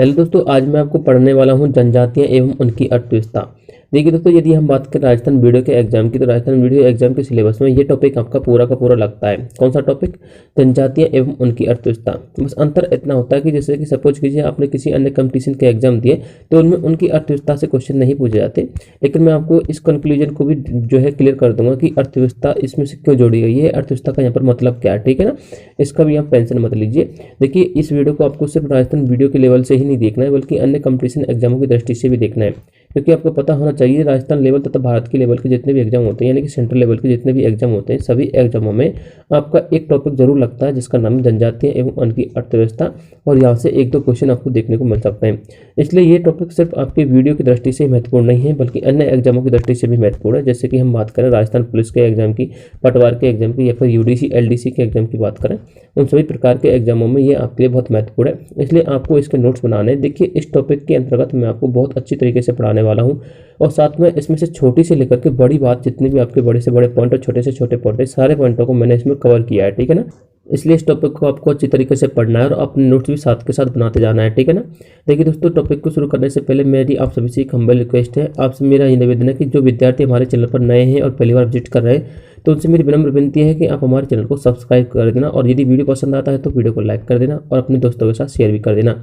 Hello दोस्तों, आज मैं आपको पढ़ने वाला हूँ जनजातियाँ एवं उनकी अर्थव्यवस्था। देखिए दोस्तों, यदि हम बात करें राजस्थान वीडियो के एग्जाम की, तो राजस्थान वीडियो एग्जाम के सिलेबस में ये टॉपिक आपका पूरा का पूरा लगता है। कौन सा टॉपिक? जनजातियाँ एवं उनकी अर्थव्यवस्था। बस अंतर इतना होता है कि जैसे कि सपोज कीजिए आपने किसी अन्य कंपटीशन के एग्जाम दिए तो उनमें उनकी अर्थव्यवस्था से क्वेश्चन नहीं पूछे जाते, लेकिन मैं आपको इस कंक्लूजन को भी जो है क्लियर कर दूंगा कि अर्थव्यवस्था इसमें से क्यों जोड़ी गई है, अर्थव्यवस्था का यहाँ पर मतलब क्या है। ठीक है ना, इसका भी आप टेंशन मत लीजिए। देखिए, इस वीडियो को आपको सिर्फ राजस्थान वीडियो के लेवल से ही नहीं देखना है, बल्कि अन्य कंपटीशन एग्जामों की दृष्टि से भी देखना है, क्योंकि आपको पता होना चाहिए राजस्थान लेवल तथा भारत के लेवल के जितने भी एग्जाम होते हैं, यानी कि सेंट्रल लेवल के जितने भी एग्जाम होते हैं, सभी एग्जामों में आपका एक टॉपिक जरूर लगता है जिसका नाम जनजातियाँ एवं उनकी अर्थव्यवस्था, और यहाँ से एक दो क्वेश्चन आपको देखने को मिल सकते हैं। इसलिए ये टॉपिक सिर्फ आपके वीडियो की दृष्टि से महत्वपूर्ण नहीं है, बल्कि अन्य एग्जामों की दृष्टि से भी महत्वपूर्ण है। जैसे कि हम बात करें राजस्थान पुलिस के एग्जाम की, पटवार के एग्जाम की, या फिर यूडीसी एलडीसी के एग्जाम की बात करें, उन सभी प्रकार के एग्जामों में ये आपके लिए बहुत महत्वपूर्ण है। इसलिए आपको इसके नोट्स बनाने हैं। देखिए, इस टॉपिक के अंतर्गत मैं आपको बहुत अच्छी तरीके से पढ़ाने वाला हूँ, और साथ में इसमें से छोटी से लेकर के बड़ी बात, जितने भी आपके बड़े से बड़े पॉइंट और छोटे से छोटे पॉइंट है, सारे पॉइंटों को मैंने इसमें कवर किया है। ठीक है ना, इसलिए इस टॉपिक को आपको अच्छी तरीके से पढ़ना है और अपने नोट्स भी साथ के साथ बनाते जाना है। ठीक है ना। देखिए दोस्तों, टॉपिक को शुरू करने से पहले मेरी आप सभी से एक हम्बल रिक्वेस्ट है। आपसे मेरा ये निवेदन है कि जो विद्यार्थी हमारे चैनल पर नए हैं और पहली बार विजिट कर रहे हैं, तो उनसे मेरी विनम्र विनती है कि आप हमारे चैनल को सब्सक्राइब कर देना, और यदि वीडियो पसंद आता है तो वीडियो को लाइक कर देना और अपने दोस्तों के साथ शेयर भी कर देना।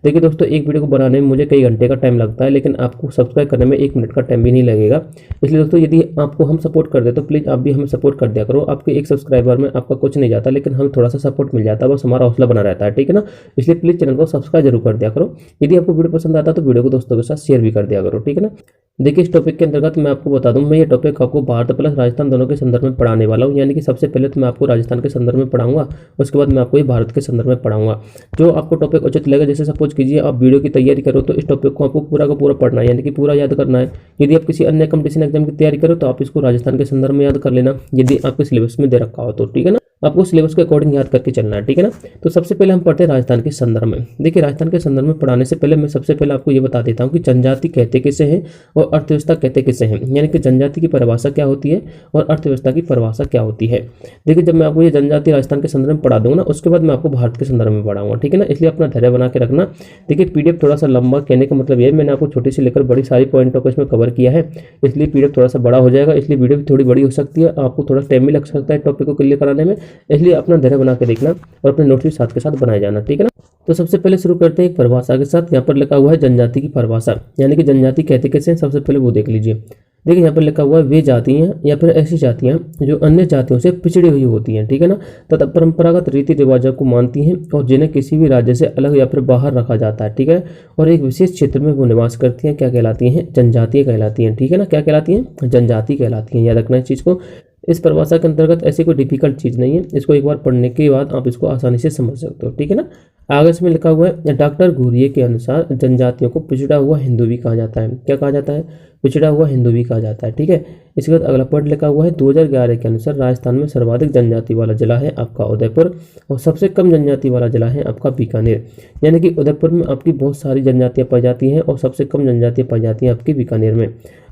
देखिए दोस्तों, एक वीडियो को बनाने में मुझे कई घंटे का टाइम लगता है, लेकिन आपको सब्सक्राइब करने में 1 मिनट का टाइम भी नहीं लगेगा। इसलिए दोस्तों, यदि आपको हम सपोर्ट कर दे तो प्लीज़ आप भी हमें सपोर्ट कर दिया करो। आपके एक सब्सक्राइबर में आपका कुछ नहीं जाता, लेकिन हमें थोड़ा सा सपोर्ट मिल जाता है, बस हमारा हौसला बना रहता है। ठीक है ना, इसलिए प्लीज़ चैनल को सब्सक्राइब जरूर कर दिया करो। यदि आपको वीडियो पसंद आता है तो वीडियो को दोस्तों के साथ शेयर भी कर दिया करो। ठीक है ना। देखिए, इस टॉपिक के अंतर्गत मैं आपको बता दूं, मैं ये टॉपिक आपको भारत प्लस राजस्थान दोनों के संदर्भ में पढ़ाने वाला हूं। यानी कि सबसे पहले तो मैं आपको राजस्थान के संदर्भ में पढ़ाऊंगा, उसके बाद मैं आपको ये भारत के संदर्भ में पढ़ाऊंगा। जो आपको टॉपिक उचित लगेगा, जैसे सपोज कीजिए आप वीडियो की तैयारी करो तो इस टॉपिक को आपको पूरा का पूरा पढ़ना है, यानी कि पूरा याद करना है। यदि आप किसी अन्य कंपटीशन एग्जाम की तैयारी करो तो आप इसको राजस्थान के संदर्भ में याद कर लेना, यदि आपके सिलेबस में दे रखा हो तो। ठीक है ना, आपको सिलेबस के अकॉर्डिंग याद करके चलना है। ठीक है ना। तो सबसे पहले हम पढ़ते हैं राजस्थान के संदर्भ में। देखिए, राजस्थान के संदर्भ में पढ़ाने से पहले मैं सबसे पहले आपको ये बता देता हूँ कि जनजाति कहते किसे हैं और अर्थव्यवस्था कहते किसे हैं, यानी कि जनजाति की परिभाषा क्या होती है और अर्थव्यवस्था की परिभाषा क्या होती है। देखिए, जब मैं आपको ये जनजाति राजस्थान के संदर्भ में पढ़ा दूंगा ना, उसके बाद मैं आपको भारत के संदर्भ में पढ़ाऊंगा। ठीक है ना, इसलिए अपना धैर्य बना के रखना। देखिए, पीडीएफ थोड़ा सा लंबा, कहने का मतलब ये, मैंने आपको छोटी से लेकर बड़ी सारी पॉइंटों को इसमें कवर किया है, इसलिए पीडीएफ थोड़ा सा बड़ा हो जाएगा, इसलिए वीडियो भी थोड़ी बड़ी हो सकती है, आपको थोड़ा टाइम भी लग सकता है टॉपिक को क्लियर कराने में। इसलिए अपना धैर्य बना के देखना और अपने नोट्स भी साथ के साथ बनाए जाना। ठीक है ना। तो सबसे पहले शुरू करते हैं एक परिभाषा के साथ। यहाँ पर लिखा हुआ है जनजाति की परिभाषा, यानी कि जनजाति कहते कैसे हैं, सबसे पहले वो देख लीजिए। देखिए, यहाँ पर लिखा हुआ है वे जातियाँ या फिर ऐसी जातियाँ जो अन्य जातियों से पिछड़ी हुई होती हैं, ठीक है ना, तथा परंपरागत रीति रिवाजों को मानती हैं और जिन्हें किसी भी राज्य से अलग या फिर बाहर रखा जाता है। ठीक है, और एक विशेष क्षेत्र में वो निवास करती हैं, क्या कहलाती हैं? जनजातीय कहलाती हैं। ठीक है ना, क्या कहलाती हैं? जनजाति कहलाती हैं। याद रखना इस चीज़ को। इस परिभाषा के अंतर्गत ऐसी कोई डिफिकल्ट चीज़ नहीं है, इसको एक बार पढ़ने के बाद आप इसको आसानी से समझ सकते हो। ठीक है ना। आगे इसमें लिखा हुआ है, डॉक्टर घुरिये के अनुसार जनजातियों को पिछड़ा हुआ हिंदू भी कहा जाता है। क्या कहा जाता है? पिछड़ा हुआ हिंदू भी कहा जाता है। ठीक है। इसके बाद अगला पॉइंट लिखा हुआ है, 2011 के अनुसार राजस्थान में सर्वाधिक जनजाति वाला जिला है आपका उदयपुर, और सबसे कम जनजाति वाला जिला है आपका बीकानेर। यानी कि उदयपुर में आपकी बहुत सारी जनजातियाँ पाई जाती हैं और सबसे कम जनजातियाँ पाई जाती हैं आपकी बीकानेर में।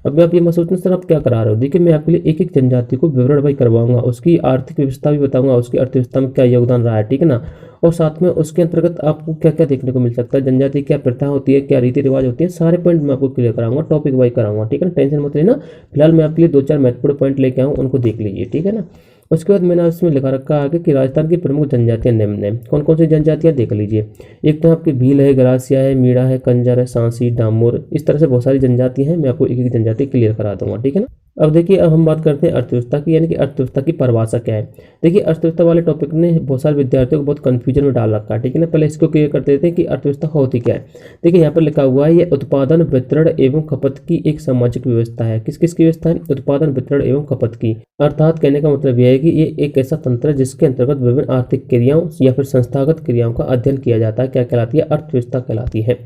अब मैं आप ये मत सोचना सर आप क्या करा रहे हो। देखिए, मैं आपके लिए एक एक जनजाति को विवरण भाई करवाऊंगा, उसकी आर्थिक व्यवस्था भी बताऊंगा, उसकी अर्थव्यवस्था में क्या योगदान रहा है। ठीक है ना, और साथ में उसके अंतर्गत आपको क्या क्या देखने को मिल सकता है, जनजाति क्या प्रथा होती है, क्या रीति रिवाज होती है, सारे पॉइंट मैं आपको क्लियर कराऊंगा, टॉपिक वाइज कराऊंगा। ठीक है ना, टेंशन मत लेना। फिलहाल मैं आपके लिए 2-4 महत्वपूर्ण पॉइंट लेके आऊँ, उनको देख लीजिए। ठीक है ना। उसके बाद मैंने इसमें लिखा रखा आगे कि राजस्थान की प्रमुख जनजातियां निम्न है। कौन कौन सी जनजातियां देख लीजिए। एक तो आपकी भील है, गरासिया है, मीणा है, कंजर है, सांसी, डामोर, इस तरह से बहुत सारी जनजातियां हैं। मैं आपको एक एक जनजाति क्लियर करा दूंगा। ठीक है ना। अब देखिए, अब हम बात करते हैं अर्थव्यवस्था की, यानी कि अर्थव्यवस्था की परिभाषा क्या है। देखिए, अर्थव्यवस्था वाले टॉपिक ने बहुत सारे विद्यार्थियों को बहुत कंफ्यूजन में डाल रखा है। ठीक है ना, पहले इसको क्लियर कर देते हैं कि अर्थव्यवस्था होती क्या है। देखिए, यहाँ पर लिखा हुआ है, ये उत्पादन, वितरण एवं खपत की एक सामाजिक व्यवस्था है। किस किस की व्यवस्था है? उत्पादन, वितरण एवं खपत की। अर्थात कहने का मतलब यह है कि ये एक ऐसा तंत्र है जिसके अंतर्गत विभिन्न आर्थिक क्रियाओं या फिर संस्थागत क्रियाओं का अध्ययन किया जाता है। क्या कहलाती है? अर्थव्यवस्था कहलाती है।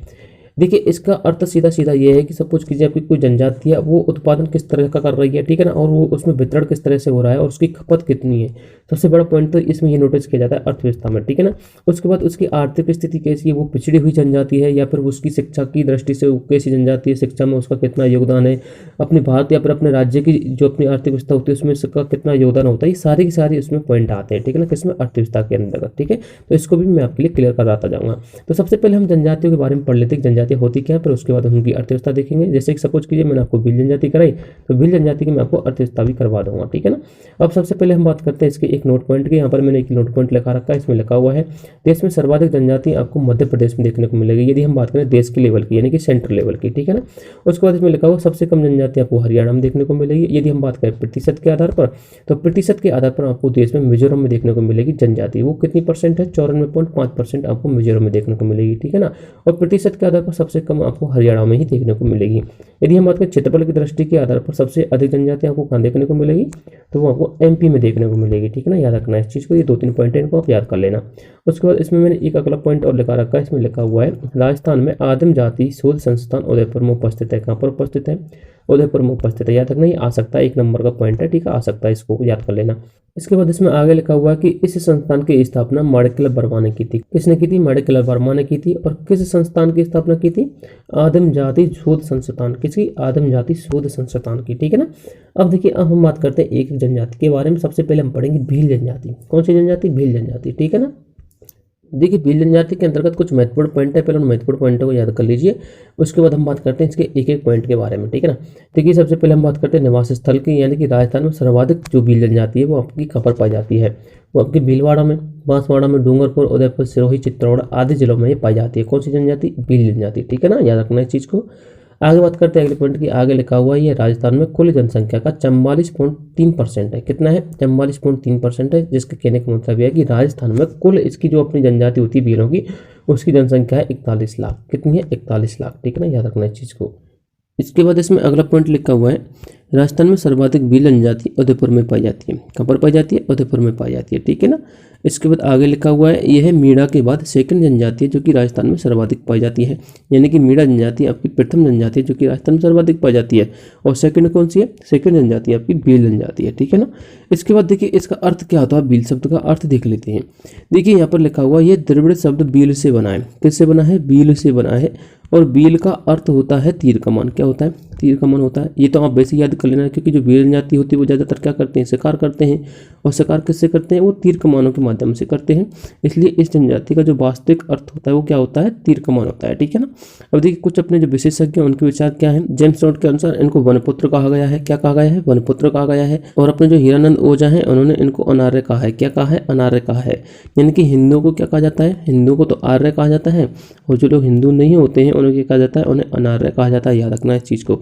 देखिए इसका अर्थ सीधा सीधा ये है कि सपोज कीजिए आपकी कोई जनजाति है, वो उत्पादन किस तरह का कर रही है, ठीक है ना, और वो उसमें वितरण किस तरह से हो रहा है और उसकी खपत कितनी है। सबसे बड़ा पॉइंट तो इसमें ये नोटिस किया जाता है अर्थव्यवस्था में, ठीक है ना। उसके बाद उसकी आर्थिक स्थिति कैसी है, वो पिछड़ी हुई जनजाति है या फिर उसकी शिक्षा की दृष्टि से वो कैसी जनजाति है, शिक्षा में उसका कितना योगदान है, अपने भारत या फिर अपने राज्य की जो अपनी आर्थिक व्यवस्था होती है उसमें इसका कितना योगदान होता है, ये सारी की सारी उसमें पॉइंट आते हैं, ठीक है ना, किसमें, अर्थव्यवस्था के अंतर्गत, ठीक है। तो इसको भी मैं आपके लिए क्लियर कराता जाऊंगा। तो सबसे पहले हम जनजातियों के बारे में पढ़ लेते हैं, जनजातियाँ होती क्या है, फिर उसके बाद उनकी अर्थव्यवस्था देखेंगे। जैसे कि सपोज कीजिए मैंने आपको भील जनजाति कराई, तो भील जनजाति की मैं आपको अर्थव्यवस्था भी करवा दूंगा, ठीक है ना। अब सबसे पहले हम बात करते हैं इसके एक नोट पॉइंट की। यहाँ पर मैंने एक नोट पॉइंट लिखा रखा है, इसमें लिखा हुआ है देश में सर्वाधिक जनजाति आपको मध्य प्रदेश में देखने को मिलेगी, यदि हम बात करें देश के लेवल की, यानी कि सेंट्रल लेवल की, ठीक है ना। उसके बाद इसमें लिखा हुआ सबसे कम जनजाति आपको हरियाणा में देखने को मिलेगी। यदि हम बात करें प्रतिशत के आधार पर, तो प्रतिशत के आधार पर आपको देश में मिजोरम में देखने को मिलेगी जनजाति, वो कितनी परसेंट है, 94.5% आपको मिजोरम में देखने को मिलेगी, ठीक है ना। और प्रतिशत के आधार पर सबसे कम आपको हरियाणा में ही देखने को मिलेगी। यदि हम बात करें क्षेत्रफल की दृष्टि के आधार पर सबसे अधिक जनजाति आपको कहाँ देखने को मिलेगी, तो वो आपको एमपी में देखने को मिलेगी, ठीक है ना। याद रखना इस चीज़ को, ये 2-3 पॉइंट है, इनको आप याद कर लेना। उसके बाद इसमें मैंने एक अगला पॉइंट और लिखा रखा है, इसमें लिखा हुआ है राजस्थान में आदिम जाति शोध संस्थान उदयपुर में उपस्थित है। कहाँ पर उपस्थित है, उदयपुर में उपस्थित है। याद रखना ये आ सकता है, 1 नंबर का पॉइंट है, ठीक है, आ सकता है, इसको याद कर लेना। इसके बाद इसमें आगे लिखा हुआ है कि इस संस्थान की स्थापना माणिक्य वर्मा ने की थी। किसने की थी, माणिक्य वर्मा ने की थी। और किस संस्थान की स्थापना की थी, आदिम जाति शोध संस्थान, किसी आदिम जाति शोध संस्थान की, ठीक है ना। अब देखिए, अब हम बात करते हैं एक जनजाति के बारे में। सबसे पहले हम पढ़ेंगे भील जनजाति। कौन सी जनजाति, भील जनजाति, ठीक है ना। देखिए भील जनजाति के अंतर्गत कुछ महत्वपूर्ण पॉइंट है, पहले उन महत्वपूर्ण पॉइंटों को याद कर लीजिए। उसके बाद हम बात करते हैं इसके एक एक पॉइंट के बारे में, ठीक है ना। देखिए सबसे पहले हम बात करते हैं निवास स्थल की, यानी कि राजस्थान में सर्वाधिक जो भील जनजाति है वो आपकी कहाँ पर पाई जाती है, वो आपकी भीलवाड़ा में, बांसवाड़ा में, डूंगरपुर, उदयपुर, सिरोही, चित्तौड़ आदि जिलों में ये पाई जाती है। कौन सी जनजाति, भील जनजाति, ठीक है ना, याद रखना इस चीज़ को। आगे बात करते हैं अगले पॉइंट की। आगे लिखा हुआ है ये राजस्थान में कुल जनसंख्या का 44.3% है। कितना है, 44.3% है, जिसके कहने का मतलब यह है कि राजस्थान में कुल इसकी जो अपनी जनजाति होती है भीलों की, उसकी जनसंख्या है 41 लाख। कितनी है, 41 लाख, ठीक है ना, याद रखना इस चीज़ को। इसके बाद इसमें अगला पॉइंट लिखा हुआ है राजस्थान में सर्वाधिक भील जनजाति उदयपुर में पाई जाती है। कहाँ पर पाई जाती है, उदयपुर में पाई जाती है, ठीक है ना। इसके बाद आगे लिखा हुआ है यह है मीणा के बाद सेकंड जनजाति है जो कि राजस्थान में सर्वाधिक पाई जाती है, यानी कि मीणा जनजाति आपकी प्रथम जनजाति है जो कि राजस्थान में सर्वाधिक पाई जाती है। और सेकंड कौन सी है, सेकंड जनजाति आपकी भील जनजाति है, ठीक है ना। इसके बाद देखिए इसका अर्थ क्या होता है, भील शब्द का अर्थ देख लेते हैं। देखिए यहाँ पर लिखा हुआ ये द्रविड़ शब्द बील से बना है। किससे बना है, बील से बना है। और बील का अर्थ होता है तीर कमान। क्या होता है, तीर कमान होता है। ये तो आप वैसे याद कर लेना, क्योंकि जो भील जनजाति होती है वो ज़्यादातर क्या करते हैं, शिकार करते हैं। और शिकार किससे करते हैं, वो तीर कमानों के माध्यम से करते हैं। इसलिए इस जनजाति का जो वास्तविक अर्थ होता है वो क्या होता है, तीर कमान होता है, ठीक है ना। अब देखिए कुछ अपने जो विशेषज्ञ हैं उनके विचार क्या है। जेम्स नोट के अनुसार इनको वनपुत्र कहा गया है। क्या कहा गया है, वनपुत्र कहा गया है। और अपने जो हीरानंद ओझा हैं उन्होंने इनको अनार्य कहा है। क्या कहा है, अनार्य कहा है। यानी कि हिंदुओं को क्या कहा जाता है, हिंदुओं को तो आर्य कहा जाता है, और जो लोग हिंदू नहीं होते हैं उन्हें क्या कहा जाता है, उन्हें अनार्य कहा जाता है। याद रखना इस चीज़ को।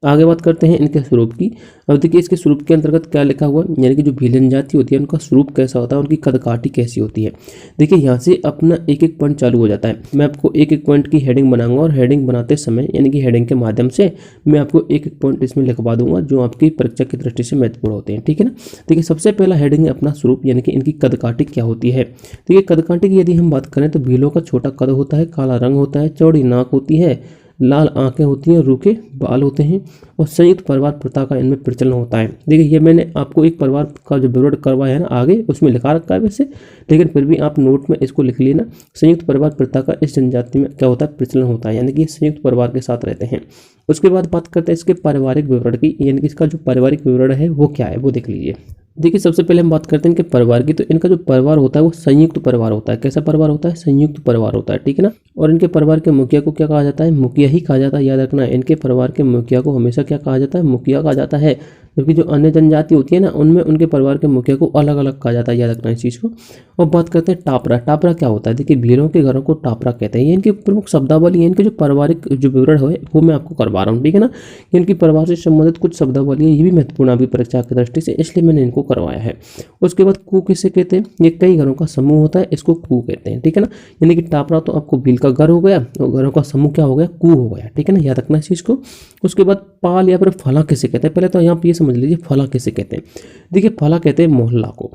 आगे बात करते हैं इनके स्वरूप की। अब देखिए इसके स्वरूप के अंतर्गत क्या लिखा हुआ, यानी कि जो भील जनजाति होती है उनका स्वरूप कैसा होता है, उनकी कदकाठी कैसी होती है। देखिए यहाँ से अपना एक एक पॉइंट चालू हो जाता है। मैं आपको एक एक पॉइंट की हेडिंग बनाऊंगा और हेडिंग बनाते समय यानी कि हेडिंग के माध्यम से मैं आपको एक एक पॉइंट इसमें लिखवा दूंगा जो आपकी परीक्षा की दृष्टि से महत्वपूर्ण होते हैं, ठीक है ना। देखिए सबसे पहला हेडिंग है अपना स्वरूप, यानी कि इनकी कदकाठी क्या होती है। देखिए कदकाठी की यदि हम बात करें तो भीलों का छोटा कद होता है, काला रंग होता है, चौड़ी नाक होती है, लाल आंखें होती हैं, रूखे बाल होते हैं, और संयुक्त परिवार प्रथा का इनमें प्रचलन होता है। देखिए ये मैंने आपको एक परिवार का जो विवरण करवाया है ना आगे उसमें लिखा रखा है वैसे, लेकिन फिर भी आप नोट में इसको लिख लेना। संयुक्त परिवार प्रथा का इस जनजाति में क्या होता है, प्रचलन होता है, यानी कि संयुक्त परिवार के साथ रहते हैं। उसके बाद बात करते हैं इसके पारिवारिक विवरण की, यानी कि इसका जो पारिवारिक विवरण है वो क्या है वो देख लीजिए। देखिए सबसे पहले हम बात करते हैं इनके परिवार की, तो इनका जो परिवार होता है वो संयुक्त परिवार होता है। कैसा परिवार होता है, संयुक्त परिवार होता है, ठीक है ना। और इनके परिवार के मुखिया को क्या कहा जाता है, मुखिया ही कहा जाता है। याद रखना इनके परिवार के मुखिया को हमेशा क्या कहा जाता है, मुखिया कहा जाता है। जबकि जो अन्य जनजाति होती है ना उनमें उनके परिवार के मुखिया को अलग अलग कहा जाता है। याद रखना इस चीज़ को। और बात करते हैं टापरा। टापरा क्या होता है, देखिए भीलों के घरों को टापरा कहते हैं। ये इनकी प्रमुख शब्दावली है, इनके जो पारिवारिक जो विवरण है वो मैं आपको करवा रहा हूँ, ठीक है ना। इनकी परिवार से संबंधित कुछ शब्दावली है, ये भी महत्वपूर्ण आपकी परीक्षा की दृष्टि से, इसलिए मैंने इनको करवाया है। उसके बाद कू किसे कहते हैं, ये कई घरों का समूह होता है, इसको कू कहते हैं, ठीक है ना। यानी कि टापरा तो आपको भील का घर हो गया और घरों का समूह क्या हो गया, कू हो गया, ठीक है ना। याद रखना इस चीज़ को। उसके बाद पाल या फिर फला किसे कहते हैं, पहले तो यहाँ पे ये समझ लीजिए फला किसे कहते हैं। देखिए फला कहते हैं मोहल्ला को।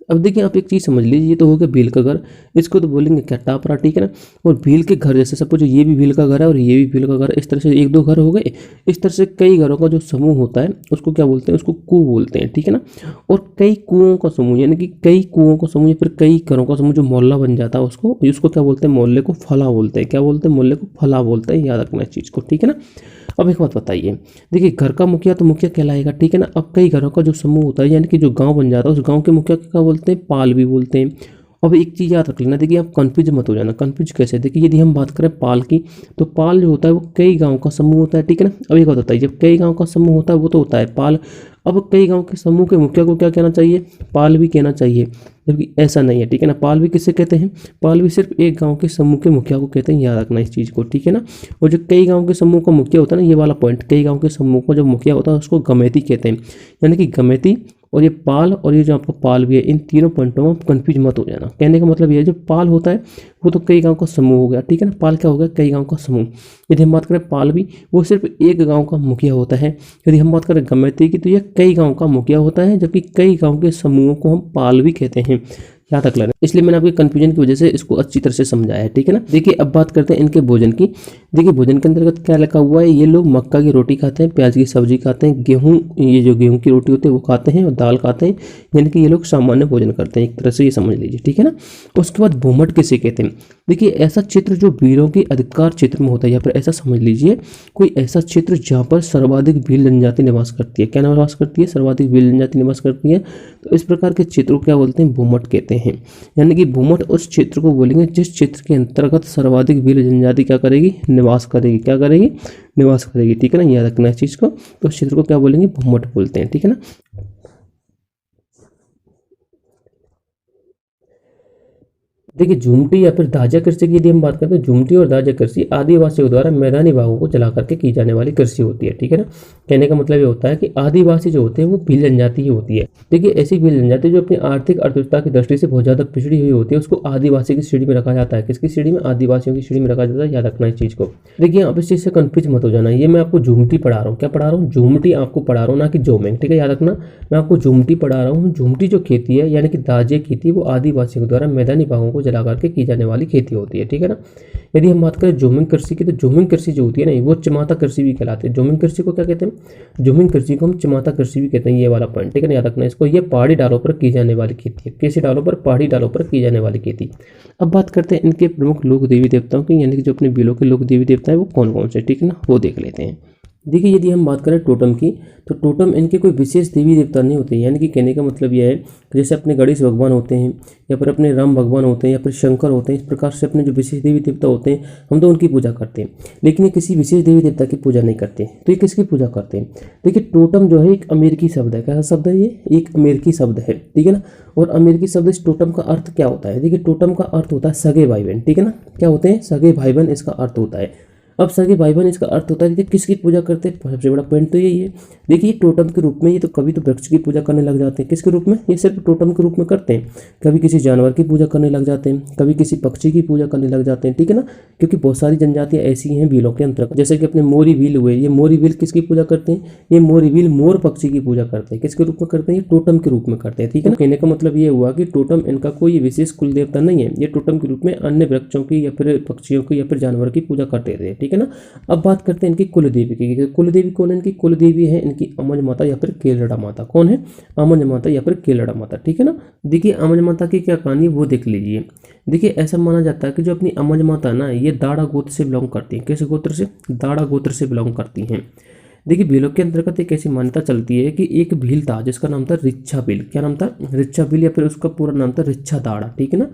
अब देखिए आप एक चीज़ समझ लीजिए, ये तो हो गया भील का घर, इसको तो बोलेंगे क्या, टापरा, ठीक है ना। और भील के घर जैसे सपोज ये भी भील का घर है और ये भी भील का घर है, इस तरह से एक दो घर हो गए। इस तरह से कई घरों का जो समूह होता है उसको क्या बोलते हैं, उसको कू बोलते हैं, ठीक है ना। और कई कुओं का समूह, यानी कि कई कुओं का समूह या फिर कई घरों का समूह जो मोहल्ला बन जाता है उसको क्या बोलते हैं, मोहल्ले को फला बोलते हैं। क्या बोलते हैं, मोहल्ले को फला बोलते हैं, याद रखना इस चीज़ को, ठीक है ना। अब एक बात बताइए, देखिए घर का मुखिया तो मुखिया कहलाएगा, ठीक है ना। अब कई घरों का जो समूह होता है यानी कि जो गांव बन जाता है, उस गांव के मुखिया को क्या बोलते हैं, पाल भी बोलते हैं। अब एक चीज़ याद रख लेना, देखिए आप कंफ्यूज मत हो जाना। कंफ्यूज कैसे, देखिए यदि हम बात करें पाल की, तो पाल जो होता है वो कई गाँव का समूह होता है, ठीक है ना। अब एक बात बताइए, जब कई गाँव का समूह होता है वो तो होता है पाल। अब कई गाँव के समूह के मुखिया को क्या कहना चाहिए, पाल भी कहना चाहिए, जबकि ऐसा नहीं है, ठीक है ना। पाल भी किससे कहते हैं, पाल भी सिर्फ एक गांव के समूह के मुखिया को कहते हैं, याद रखना इस चीज़ को, ठीक है ना। और जो कई गांव के समूह का मुखिया होता है ना, ये वाला पॉइंट, कई गांव के समूह का जो मुखिया होता है उसको गमेती कहते हैं। यानी कि गमेती और ये पाल और ये जो आपका पाल भी है, इन तीनों पॉइंटों में आप कन्फ्यूज मत हो जाना। कहने का मतलब ये है, जो पाल होता है वो तो कई गांव का समूह हो गया, ठीक है ना। पाल क्या हो गया, कई गांव का समूह। यदि हम बात करें पाल भी, वो सिर्फ एक गांव का मुखिया होता है। यदि हम बात करें गमेती की, तो ये कई गांव का मुखिया होता है, जबकि कई गांव के समूहों को हम पाल भी कहते हैं, याद रख लेना। इसलिए मैंने आपके कंफ्यूजन की वजह से इसको अच्छी तरह से समझाया है, ठीक है ना। देखिए अब बात करते हैं इनके भोजन की। देखिए भोजन के अंतर्गत क्या लिखा हुआ है, ये लोग मक्का की रोटी खाते हैं, प्याज की सब्जी खाते हैं, गेहूं, ये जो गेहूं की रोटी होती है वो खाते हैं, और दाल खाते हैं। यानी कि ये लोग सामान्य भोजन करते हैं, एक तरह से ये समझ लीजिए, ठीक है ना। उसके बाद भूमट किसे कहते हैं, देखिए ऐसा क्षेत्र जो भीलों के अधिकार क्षेत्र में होता है, या फिर ऐसा समझ लीजिए कोई ऐसा क्षेत्र जहाँ पर सर्वाधिक भील जनजाति निवास करती है। क्या निवास करती है, सर्वाधिक भील जनजाति निवास करती है। तो इस प्रकार के क्षेत्रों को क्या बोलते हैं, भूमट कहते हैं। यानी कि भूमट उस क्षेत्र को बोलेंगे जिस क्षेत्र के अंतर्गत सर्वाधिक भील जनजाति क्या करेगी, निवास करेगी, क्या करेगी, निवास करेगी, ठीक है ना। याद रखना इस चीज़ को, तो उस क्षेत्र को क्या बोलेंगे, भूमट बोलते हैं, ठीक है ना। देखिए झूमटी या फिर दाजा कृषि की यदि हम बात करते हैं, झूमटी और दाजा कृषि आदिवासियों द्वारा मैदानी भागों को जला करके की जाने वाली कृषि होती है, ठीक है ना। कहने का मतलब ये होता है कि आदिवासी जो होते हैं वो भील जनजाति ही होती है। देखिए ऐसी भील जनजाति जो अपनी आर्थिक अर्थव्यवस्था की दृष्टि से बहुत ज़्यादा पिछड़ी हुई होती है, उसको आदिवासी की श्रेणी में रखा जाता है। किसकी श्रेणी में, आदिवासियों की श्रेणी में रखा जाता है, याद रखना इस चीज़ को। देखिए आप इस चीज़ से कन्फ्यूज मत हो जाना, ये मैं आपको झूमटी पढ़ा रहा हूँ, क्या पढ़ा रहा हूँ, झूमटी आपको पढ़ा रहा हूँ, ना कि जोमिंग, ठीक है। याद रखना मैं आपको झूमटी पढ़ा रहा हूँ। झूमटी जो खेती है यानी कि दाजे खेती, वो आदिवासियों द्वारा मैदानी भागों को जला करके की जाने वाली खेती होती है, ठीक है ना। यदि हम बात करें जोमिंग कृषि की, तो जोमिंग कृषि जो होती है ना, वो चिमाता कृषि भी कहलाती है। जोमिंग कृषि को क्या कहते हैं, जोमिंग कृषि को हम चिमाता कृषि भी कहते हैं, ये वाला पॉइंट, ठीक है ना, याद रखना इसको। ये पहाड़ी डालों पर की जाने वाली खेती है, कैसी डालों पर, पहाड़ी डालों पर की जाने वाली खेती। अब बात करते हैं इनके प्रमुख लोक देवी देवताओं की, यानी कि जो अपने बिलों के लोक देवी देवता है वो कौन कौन से, ठीक है ना, वो देख लेते हैं। देखिए यदि हम बात करें टोटम की, तो टोटम इनके कोई विशेष देवी देवता नहीं होते, यानी कि कहने का मतलब यह है कि जैसे अपने गणेश भगवान होते हैं, या फिर अपने राम भगवान होते हैं, या फिर शंकर होते हैं, इस प्रकार से अपने जो विशेष देवी देवता होते हैं हम तो उनकी पूजा करते हैं, लेकिन ये किसी विशेष देवी देवता की पूजा नहीं करते। तो ये किसकी पूजा करते हैं, देखिए टोटम जो है एक अमेरिकी शब्द है। क्या शब्द है, ये एक अमेरिकी शब्द है, ठीक है ना। और अमेरिकी शब्द इस टोटम का अर्थ क्या होता है, देखिए टोटम का अर्थ होता है सगे भाई बहन, ठीक है ना। क्या होते हैं, सगे भाई बहन इसका अर्थ होता है। अब सगे भाई बहन इसका अर्थ होता है कि किसकी पूजा करते हैं, सबसे बड़ा पॉइंट तो यही है। देखिए टोटम के रूप में ये तो कभी तो वृक्ष की पूजा करने लग जाते हैं, किसके रूप में, ये सिर्फ टोटम के रूप में करते हैं। कभी किसी जानवर की पूजा करने लग जाते हैं, कभी किसी पक्षी की पूजा करने लग जाते हैं, ठीक है ना। क्योंकि बहुत सारी जनजातियां ऐसी हैं भीलों के अंतर्गत, जैसे कि अपने मोरी भील हुए, ये मोरी भील किसकी पूजा करते हैं, ये मोरी भील मोर पक्षी की पूजा करते हैं। किसके रूप में करते हैं, ये टोटम के रूप में करते हैं, ठीक है ना। कहने का मतलब ये हुआ कि टोटम इनका कोई विशेष कुल देवता नहीं है, ये टोटम के रूप में अन्य वृक्षों की या फिर पक्षियों की या फिर जानवर की पूजा करते थे, ठीक है ना। अब बात करते हैं इनकी कुल देवी की। कुल देवी कौन है, इनकी कुल देवी है इनकी अमज माता या फिर केलड़ा माता। कौन है, अमज माता या फिर केलड़ा माता, ठीक है ना। देखिए अमज माता की क्या कहानी वो देख लीजिए। देखिए ऐसा माना जाता है कि जो अपनी अमज माता ना, ये दाड़ा गोत्र से बिलोंग करती हैं। किस गोत्र से, दाड़ा गोत्र से बिलोंग करती हैं। देखिए भीलों के अंतर्गत एक ऐसी मान्यता चलती है कि एक भील था जिसका नाम था रिच्छा भील। क्या नाम था, रिच्छा भील, या फिर उसका पूरा नाम था रिच्छा दाड़ा, ठीक है ना।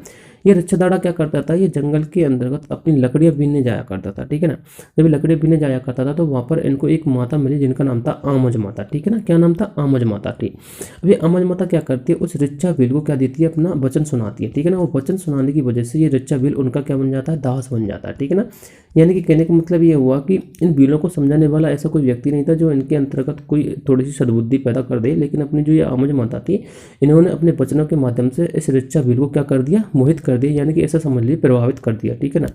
ये रिच्छा दाड़ा क्या करता था, ये जंगल के अंतर्गत अपनी लकड़ियां बीनने जाया करता था, ठीक है ना। जब ये लकड़ियां बीनने जाया करता था तो वहाँ पर इनको एक माता मिली जिनका नाम था आमज माता, ठीक है ना। क्या नाम था, आमज माता, ठीक। अब ये आमज माता क्या करती है, उस रिच्छा भील को क्या देती है, अपना वचन सुनाती है, ठीक है ना। वो वचन सुनाने की वजह से ये रिच्छा भील उनका क्या बन जाता है, दास बन जाता है, ठीक है ना। यानी कि कहने का मतलब ये हुआ कि इन भीलों को समझाने वाला ऐसा कोई व्यक्ति नहीं था जो इनके अंतर्गत कोई थोड़ी सी सद्बुद्धि पैदा कर दे, लेकिन अपनी जो ये आमज माता थी, इन्होंने अपने वचनों के माध्यम से इस रिच्छा भील को क्या कर दिया, मोहित कर कर दिया, यानी कि ऐसा समझ लीजिए प्रभावित कर दिया, ठीक है ना,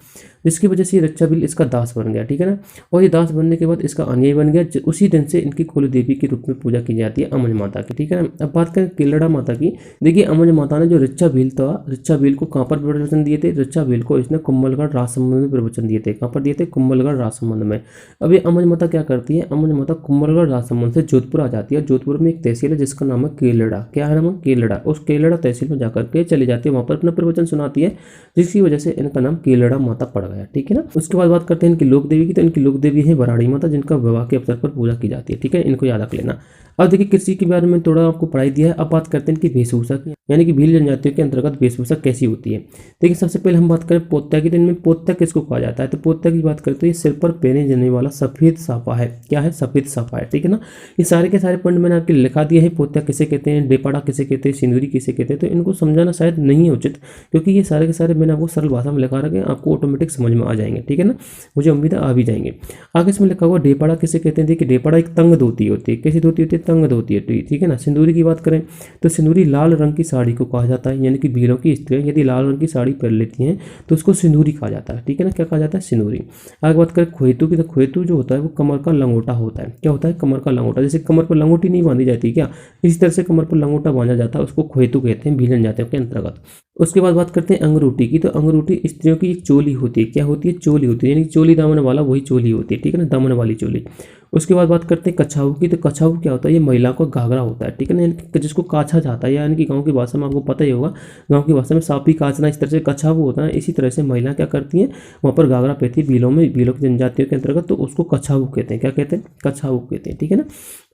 जिसकी वजह से रक्षा बिल इसका दास बन गया, ठीक है ना। और ये दास बनने के बाद इसका अनुयायी बन गया। उसी दिन से इनकी कुल देवी के रूप में पूजा की जाती है अमज माता की, ठीक है ना। अब बात करें केलड़ा माता की। देखिए अमज माता ने जो ऋचा भील था, ऋचा भील को कहाँ पर प्रवचन दिए थे? ऋचा भील को इसने कुंभलगढ़ राजसमंद में प्रवचन दिए थे। कहाँ पर दिए थे? कुंभलगढ़ राजसमंद में। अब ये अमज माता क्या करती है? अमज माता कुंभलगढ़ राजसमंद से जोधपुर आ जाती है। जोधपुर में एक तहसील है जिसका नाम है केलड़ा। क्या है नाम? केलड़ा। उस केलड़ा तहसील में जाकर के चली जाती है, वहाँ पर अपना प्रवचन सुनाती है, जिसकी वजह से इनका नाम केलड़ा माता पड़ गया, ठीक है ना। उसके बाद बात करते हैं इनकी लोक देवी की। तो इनकी लोक देवी है बराड़ी माता, जिनका विवाह के अवसर पर पूजा की जाती है, ठीक है, इनको याद रख लेना। अब देखिए कृषि के बारे में थोड़ा आपको पढ़ाई दिया है। अब बात करते हैं इनकी वेशभूषा की, यानी कि भील जनजातियों के अंतर्गत वेशभूषा कैसी होती है। देखिए सबसे पहले हम बात करें पोत्या की। तो इनमें पोत्या किसको कहा जाता है? तो पोत्या की बात करते हैं, ये सिर पर पहने जाने वाला सफेद साफा है। क्या है? सफेद साफा है, ठीक है ना। ये सारे के सारे पॉइंट मैंने आपके लिखा दिया है। पोत्या किसे कहते हैं, डेपाड़ा किसे कहते हैं, सिंदूरी किसे कहते हैं, तो इनको समझाना शायद नहीं है उचित, क्योंकि ये सारे के सारे मैंने आपको सरल भाषा में लिखा रखे, आपको ऑटोमेटिक समझ में आ जाएंगे, ठीक है ना। मुझे उम्मीद है आ भी जाएंगे। आगे इसमें लिखा हुआ डेपाड़ा किसे कहते हैं। देखिए डेपाड़ा एक तंग धोती होती है। कैसी धोती होती है? तंग धोती होती है, ठीक है ना। सिंदूरी की बात करें तो सिंदूरी लाल रंग की साड़ी को कहा जाता है, यानी कि भीलों की स्त्रियां यदि लाल रंग की साड़ी पहन लेती हैं तो उसको सिंदूरी कहा जाता है, ठीक है ना। क्या कहा जाता है? सिंदूरी। आगे बात करें खोएतू की। तो खोएतू जो होता है वो कमर का लंगोटा होता है। क्या होता है? कमर का लंगोटा। जैसे कमर पर लंगोटी नहीं बांधी जाती क्या, इसी तरह से कमर पर लंगोटा बांधा जाता है, उसको खोएतू कहते हैं भील जनजातियों के अंतर्गत। उसके बाद बात करते हैं अंगरूटी की। तो अंगरूटी स्त्रियों की एक चोली होती है। क्या होती है? चोली होती है, यानी चोली दामन वाला वही चोली होती है, ठीक है ना, दामन वाली चोली। उसके बाद बात करते हैं कछाऊ की। तो कछाऊ क्या होता है? ये महिलाओं का घाघरा होता है, ठीक है ना, यानी कि जिसको काछा जाता है, यानी कि गांव की भाषा में आपको पता ही होगा, गांव की भाषा में सापी काचना, इस तरह से कछाऊ होता है। इसी तरह से महिला क्या करती हैं, वहाँ पर घाघरा पहनती है भीलों में, भीलों की जनजातियों के अंतर्गत, तो उसको कछाऊ कहते हैं। क्या कहते हैं? कछाऊ कहते हैं, ठीक है ना।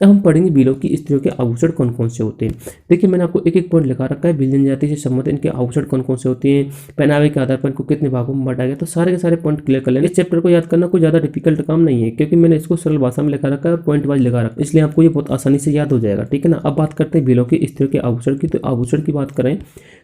अब हम पढ़ेंगे भीलों की स्त्रियों के आभूषण कौन कौन से होते हैं। देखिए मैंने आपको एक एक पॉइंट लिखा रखा है, भील जनजाति से संबंधित इनके आभूषण कौन कौन से होते हैं, पहनावे के आधार पर इनको कितने भागों में बांटा गया, तो सारे के सारे पॉइंट क्लियर कर लेंगे। इस चैप्टर को याद करना कोई ज़्यादा डिफिकल्ट काम नहीं है, क्योंकि मैंने इसको सरल भाषा में लिखा रखा है और पॉइंट वाइज लिखा रखा है, इसलिए आपको ये बहुत आसानी से याद हो जाएगा, ठीक है ना। अब बात करते हैं भीलों की स्त्रियों के आभूषण की। तो आभूषण की बात करें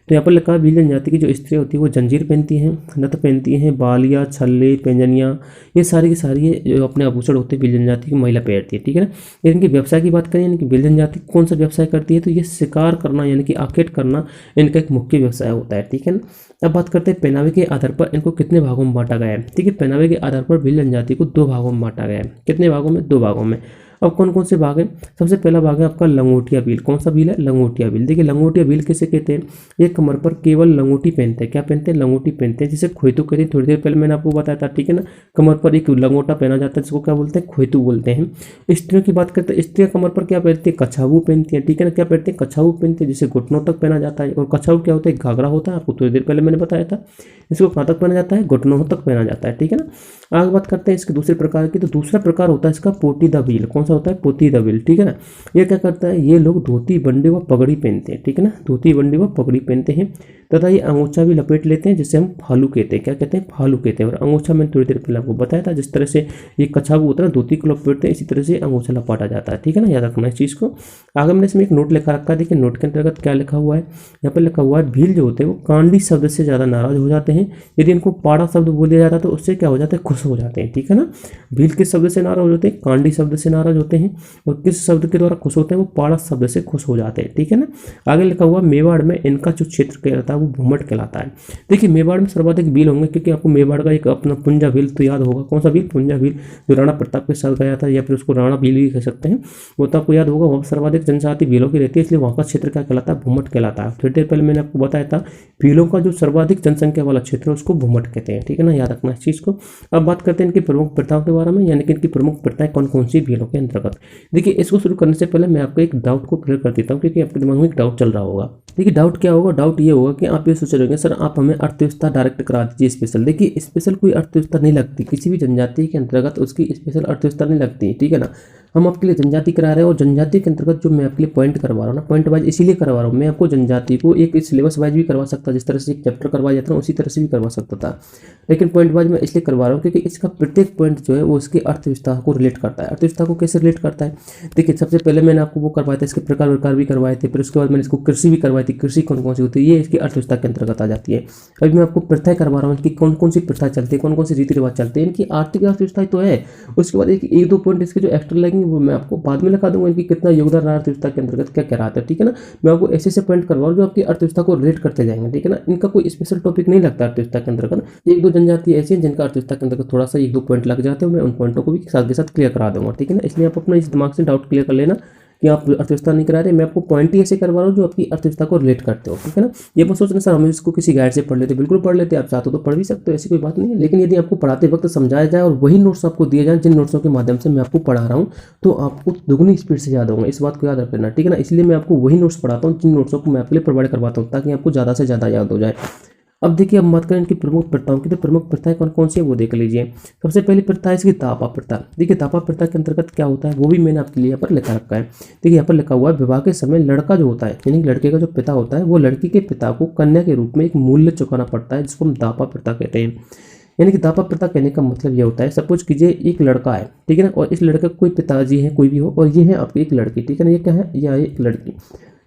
तो यहाँ पर लिखा है भील जनजाति की जो स्त्रियाँ होती है वो जंजीर पहनती हैं, नथ पहनती हैं, बालियाँ, छल्ले, पैंजनियाँ, ये सारी की सारी जो अपने आभूषण होते हैं भील जनजाति की महिला पहनती है, ठीक है ना। इनके व्यवसाय की बात करें, यानी कि भील जनजाति कौन सा व्यवसाय करती है, तो ये शिकार करना यानी कि आखेट करना इनका एक मुख्य व्यवसाय होता है, ठीक है ना। अब बात करते हैं पहनावे के आधार पर इनको कितने भागों में बांटा गया है। ठीक है, पहनावे के आधार पर भील जनजाति को 2 भागों में बांटा गया है। कितने भागों में? 2 भागों में। अब कौन कौन से भाग हैं? सबसे पहला भाग है आपका लंगोटिया भील। कौन सा भील है? लंगोटिया भील। देखिए लंगोटिया भील किसे कहते हैं? ये कमर पर केवल लंगोटी पहनते हैं। क्या पहनते हैं? लंगोटी पहनते हैं, जिसे खोइतू कहते हैं। थोड़ी देर पहले मैंने आपको बताया था, ठीक है ना। कमर पर एक लंगोटा पहना जाता है जिसको क्या बोलते हैं? खोइतू बोलते हैं। स्त्रियों की बात करते हैं, स्त्रियां कमर पर क्या पहनती है? कछाऊ पहनती है, ठीक है ना। क्या पहनती है? कछाऊ पहनती है, जिसे घुटनों तक पहना जाता है। और कछाऊ क्या होता है? घाघरा होता है, आपको थोड़ी देर पहले मैंने बताया था। इसको कहाँ तक पहना जाता है? घुटनों तक पहना जाता है, ठीक है ना। आगे बात करते हैं इसके दूसरे प्रकार की। तो दूसरा प्रकार होता है इसका पोतीदा भील। कौन सा होता है? पोतीदा भील, ठीक है ना। ये क्या करता है? ये लोग धोती बंडी व पगड़ी पहनते हैं, ठीक है ना। धोती बंडी व पगड़ी पहनते हैं तथा ये अंगोछा भी लपेट लेते हैं, जिसे हम फालू कहते हैं। क्या कहते हैं? फालू कहते हैं। और अंगोछा मैंने थोड़ी देर पहले आपको बताया था, जिस तरह से ये कछाऊ होता है धोती को लपेटते हैं, इसी तरह से अंगोछा लपाटा जाता है, ठीक है ना। याद रखना इस चीज़ को। आगे मैंने इसमें एक नोट लिखा रखा है। देखिए नोट के अंतर्गत क्या लिखा हुआ है, यहाँ पर लिखा हुआ है भील जो होते हैं वो कांडी शब्द से ज़्यादा नाराज हो जाते हैं। यदि इनको पाड़ा शब्द बोल दिया जाता है तो उससे क्या हो जाता है? खुश हो जाते हैं, ठीक है ना। भील किस शब्द से नाराज होते हैं? कांडी शब्द से नाराज होते हैं। और किस शब्द के द्वारा खुश होते हैं? वो पाड़ा शब्द से खुश हो जाते हैं, ठीक है ना। आगे लिखा हुआ मेवाड़ में इनका जो क्षेत्र कहलाता है वो भूमट कहलाता है। देखिए मेवाड़ में सर्वाधिक भील होंगे, क्योंकि आपको मेवाड़ का एक अपना पुंजा भील तो याद होगा। कौन सा भील? पुंजा भील, जो राणा प्रताप के साथ गया था, या फिर उसको राणा भील भी कह सकते हैं, वो तो आपको याद होगा। वहाँ सर्वाधिक जनजाति भीलों की रहती है, इसलिए वहाँ का क्षेत्र क्या कहलाता है? भूमट कहलाता है। थोड़ी देर पहले मैंने आपको बताया था भीलों का जो सर्वाधिक जनसंख्या वाला क्षेत्र है उसको भूमट कहते हैं, ठीक है ना। याद रखना इस चीज़ को। अब बात करते हैं इनकी प्रमुख प्रथाओं के बारे में, यानी कि इनकी प्रमुख प्रथाएं कौन कौन सी भीलों के अंतर्गत। देखिए इसको शुरू करने से पहले मैं आपको एक डाउट को क्लियर कर देता हूँ, क्योंकि आपके दिमाग में एक डाउट चल रहा होगा। देखिए डाउट क्या होगा? डाउट ये होगा कि आप ये सोच रहे होंगे सर आप हमें अर्थव्यवस्था डायरेक्ट करा दीजिए स्पेशल। देखिए स्पेशल कोई अर्थव्यवस्था नहीं लगती, किसी भी जनजाति के अंतर्गत उसकी स्पेशल अर्थव्यवस्था नहीं लगती, ठीक है ना। हम आपके लिए जनजाति करा रहे हैं, और जनजाति के अंतर्गत जो मैं आपके लिए पॉइंट करवा रहा हूँ ना, पॉइंट वाइज इसीलिए करवा रहा हूँ। मैं आपको जनजाति को एक सिलेबस वाइज भी करवा सकता, जिस तरह से एक चैप्टर करवाया जाता है उसी तरह से भी करवा सकता था, लेकिन पॉइंट वाइज मैं इसलिए करवा रहा हूँ क्योंकि इसका प्रत्येक पॉइंट जो है वो उसकी अर्थव्यवस्था को रिलेट करता है। अर्थव्यवस्था को कैसे रिलेट करता है? देखिए सबसे पहले मैंने आपको वो करवाया था, इसके प्रकार भी करवाए थे, फिर उसके बाद मैंने इसको कृषि भी करवाई थी। कृषि कौन कौन सी होती है? ये इसकी अर्थव्यवस्था के अंतर्गत आ जाती है। अभी मैं आपको प्रथाएं करवा रहा हूँ कि कौन कौन सी प्रथाएं चलती है, कौन कौन से रीति रिवाज चलते हैं, इनकी आर्थिक अर्थव्यवस्था तो है। उसके बाद एक 2 पॉइंट इसके जो एक्स्ट्रा लगेंगे देखेंगे वो मैं आपको बाद में लिखा दूंगा इनकी कितना योगदान रहा अर्थव्यवस्था के अंतर्गत, क्या क्या रहा था, ठीक है ना। मैं आपको ऐसे ऐसे पॉइंट करवा रहा हूँ जो आपकी अर्थव्यवस्था को रिलेट करते जाएंगे, ठीक है ना। इनका कोई स्पेशल टॉपिक नहीं लगता अर्थव्यवस्था के अंतर्गत, एक दो जनजाति ऐसी हैं जिनका अर्थव्यवस्था के अंतर्गत थोड़ा सा एक दो पॉइंट लग जाते हैं, मैं उन पॉइंटों को भी साथ के साथ क्लियर करा दूंगा, ठीक है ना। इसलिए आप अपना इस दिमाग से डाउट क्लियर कर लेना कि आप अर्थव्यवस्था नहीं करा रहे, मैं आपको पॉइंट ही ऐसे करवा रहा हूँ जो आपकी अर्थव्यवस्था को रिलेट करते हो, ठीक है ना। ये मत सोचना सर हमें इसको किसी गाइड से पढ़ लेते, बिल्कुल पढ़ लेते, आप चाहते हो तो पढ़ भी सकते हो, ऐसी कोई बात नहीं है। लेकिन यदि आपको पढ़ाते वक्त समझाया जाए और वही नोट्स आपको दिए जाए जिन नोट्सों के माध्यम से मैं आपको पढ़ा रहा हूँ, तो आपको दुगनी स्पीड से याद होगा, इस बात को याद रखना, ठीक है ना। इसलिए मैं आपको वही नोट्स पढ़ाता हूँ जिन नोट्सों को मैं आपके लिए प्रोवाइड करवाता हूँ, ताकि आपको ज़्यादा से ज़्यादा याद हो जाए। अब देखिए, अब बात करें इनकी प्रमुख प्रथाओं की, तो प्रमुख प्रथाएं कौन कौन सी है वो देख लीजिए। सबसे पहली प्रथा है इसकी दापा प्रथा। देखिए दापा प्रथा के अंतर्गत क्या होता है वो भी मैंने आपके लिए यहाँ पर लिखा रखा है। देखिए यहाँ पर लिखा हुआ है, विवाह के समय लड़का जो होता है यानी लड़के का जो पिता होता है वो लड़की के पिता को कन्या के रूप में एक मूल्य चुकाना पड़ता है, जिसको हम दापा प्रथा कहते हैं। यानी कि दापा प्रथा कहने का मतलब ये होता है, सपोज कीजिए एक लड़का है, ठीक है ना, और इस लड़के का कोई पिताजी है कोई भी हो, और ये है आपकी एक लड़की, ठीक है ना, ये क्या है, यह एक लड़की।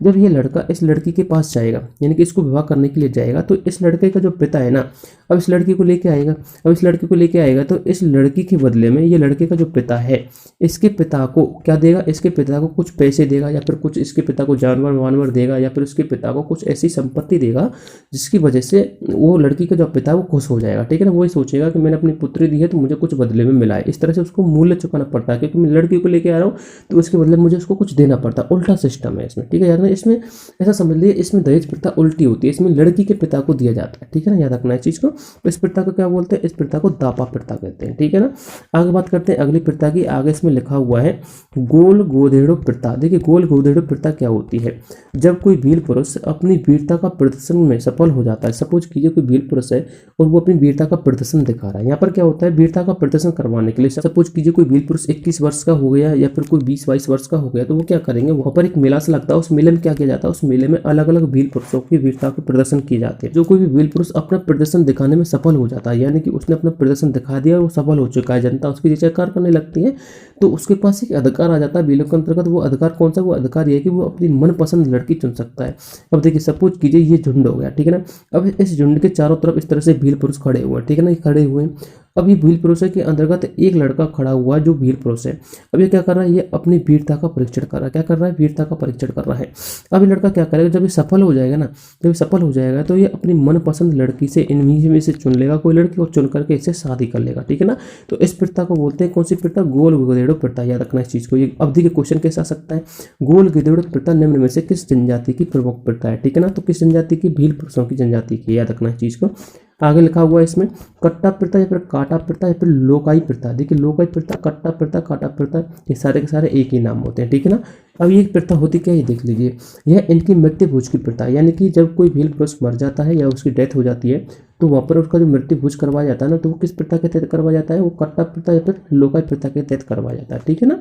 जब ये लड़का इस लड़की के पास जाएगा यानी कि इसको विवाह करने के लिए जाएगा, तो इस लड़के का जो पिता है ना, अब इस लड़की को लेके आएगा, अब इस लड़की को लेके आएगा तो इस लड़की के बदले में ये लड़के का जो पिता है इसके पिता को क्या देगा, इसके पिता को कुछ पैसे देगा, या फिर कुछ इसके पिता को जानवर वानवर देगा, या फिर उसके पिता को कुछ ऐसी संपत्ति देगा जिसकी वजह से वो लड़की का जो पिता है वो खुश हो जाएगा, ठीक है ना। वो सोचेगा कि मैंने अपनी पुत्री दी है तो मुझे कुछ बदले में मिला है, इस तरह से उसको मूल्य चुकाना पड़ता है, क्योंकि मैं लड़की को लेके आ रहा हूँ तो उसके बदले में मुझे उसको कुछ देना पड़ता है। उल्टा सिस्टम है इसमें, ठीक है, याद रखना। इसमें ऐसा समझ लीजिए, इसमें दहेज प्रथा उल्टी होती है, इसमें लड़की के पिता को दिया जाता है, ठीक है ना, याद रखना इस चीज को। तो इस प्रथा को क्या बोलते हैं, इस प्रथा को दापा प्रथा कहते हैं, ठीक है ना। आगे बात करते हैं अगली प्रथा की। आगे इसमें लिखा हुआ है गोल गोधेड़ो प्रथा। देखिए गोल गोधेड़ो प्रथा क्या होती है, जब कोई वीर पुरुष अपनी वीरता का प्रदर्शन में सफल हो जाता है, सपोज कीजिए कोई वीर पुरुष है और वो अपनी वीरता का प्रदर्शन दिखा रहा है। यहाँ पर क्या होता है, वीरता का प्रदर्शन करवाने के लिए सपोज कीजिए कोई वीर पुरुष 21 वर्ष का हो गया या फिर कोई 20-22 वर्ष का हो गया, तो वो क्या करेंगे, वहां पर एक मेला से लगता है, उस मेले में क्या किया जाता है, उस मेले में अलग अलग वीर पुरुषों की वीरता के प्रदर्शन किए जाते हैं। जो कोई भी वीर पुरुष अपना प्रदर्शन दिखाने में सफल हो जाता है, यानी कि उसने अपना प्रदर्शन दिखा दिया और वो सफल हो चुका है, जनता उसकी जय जयकार करने लगती है, तो उसके पास एक अधिकार आ जाता है वीरों के अंतर्गत। वो अधिकार कौन सा, वो अधिकार ये है कि वो अपनी मनपसंद लड़की चुन सकता है। अब देखिए सपोज कीजिए ये झुंड हो गया, ठीक है ना, अब इस झुंड के चारों तरफ इस तरह से वीर पुरुष खड़े हुए हैं, ठीक है ना, ये खड़े हुए हैं। अब ये वीर पुरुष के अंतर्गत एक लड़का खड़ा हुआ है जो वीर पुरुष है। अब ये क्या कर रहा है, ये अपनी वीरता का परीक्षण कर रहा है, क्या कर रहा है, वीरता का परीक्षण कर रहा है। अब ये लड़का क्या करेगा, जब ये सफल हो जाएगा ना, जब ये सफल हो जाएगा तो ये अपनी मनपसंद लड़की से इनमें में से चुन लेगा कोई लड़की और चुन करके इससे शादी कर लेगा, ठीक है ना। तो इस प्रथा को बोलते हैं कौन सी प्रथा, गोल गधेड़ो प्रथा। याद रखना इस चीज को। ये अवधि के क्वेश्चन कैसे आ सकता है, गोल गधेड़ो प्रथा निम्न में से किस जनजाति की प्रमुख प्रथा है, ठीक है ना, तो किस जनजाति की, भील पुरुषों की जनजाति की, याद रखना इस चीज को। आगे लिखा हुआ है इसमें कट्टा प्रथा या फिर काटा प्रथा या फिर लोकाई प्रथा। देखिए लोकाई प्रथा, कट्टा प्रथा, काटा प्रथा, ये सारे के सारे एक ही नाम होते हैं, ठीक है ना। अब ये प्रथा होती क्या है ये देख लीजिए, यह इनकी मृत्यु भोज की प्रथा, यानी कि जब कोई भील पुरुष मर जाता है या उसकी डेथ हो जाती है तो वहाँ पर उसका जो मृत्यु भोज करवाया जाता है ना, तो वो किस प्रथा के तहत करवाया जाता है, वो कट्टा प्रथा या फिर लोकाई प्रथा के तहत करवाया जाता है, ठीक है ना।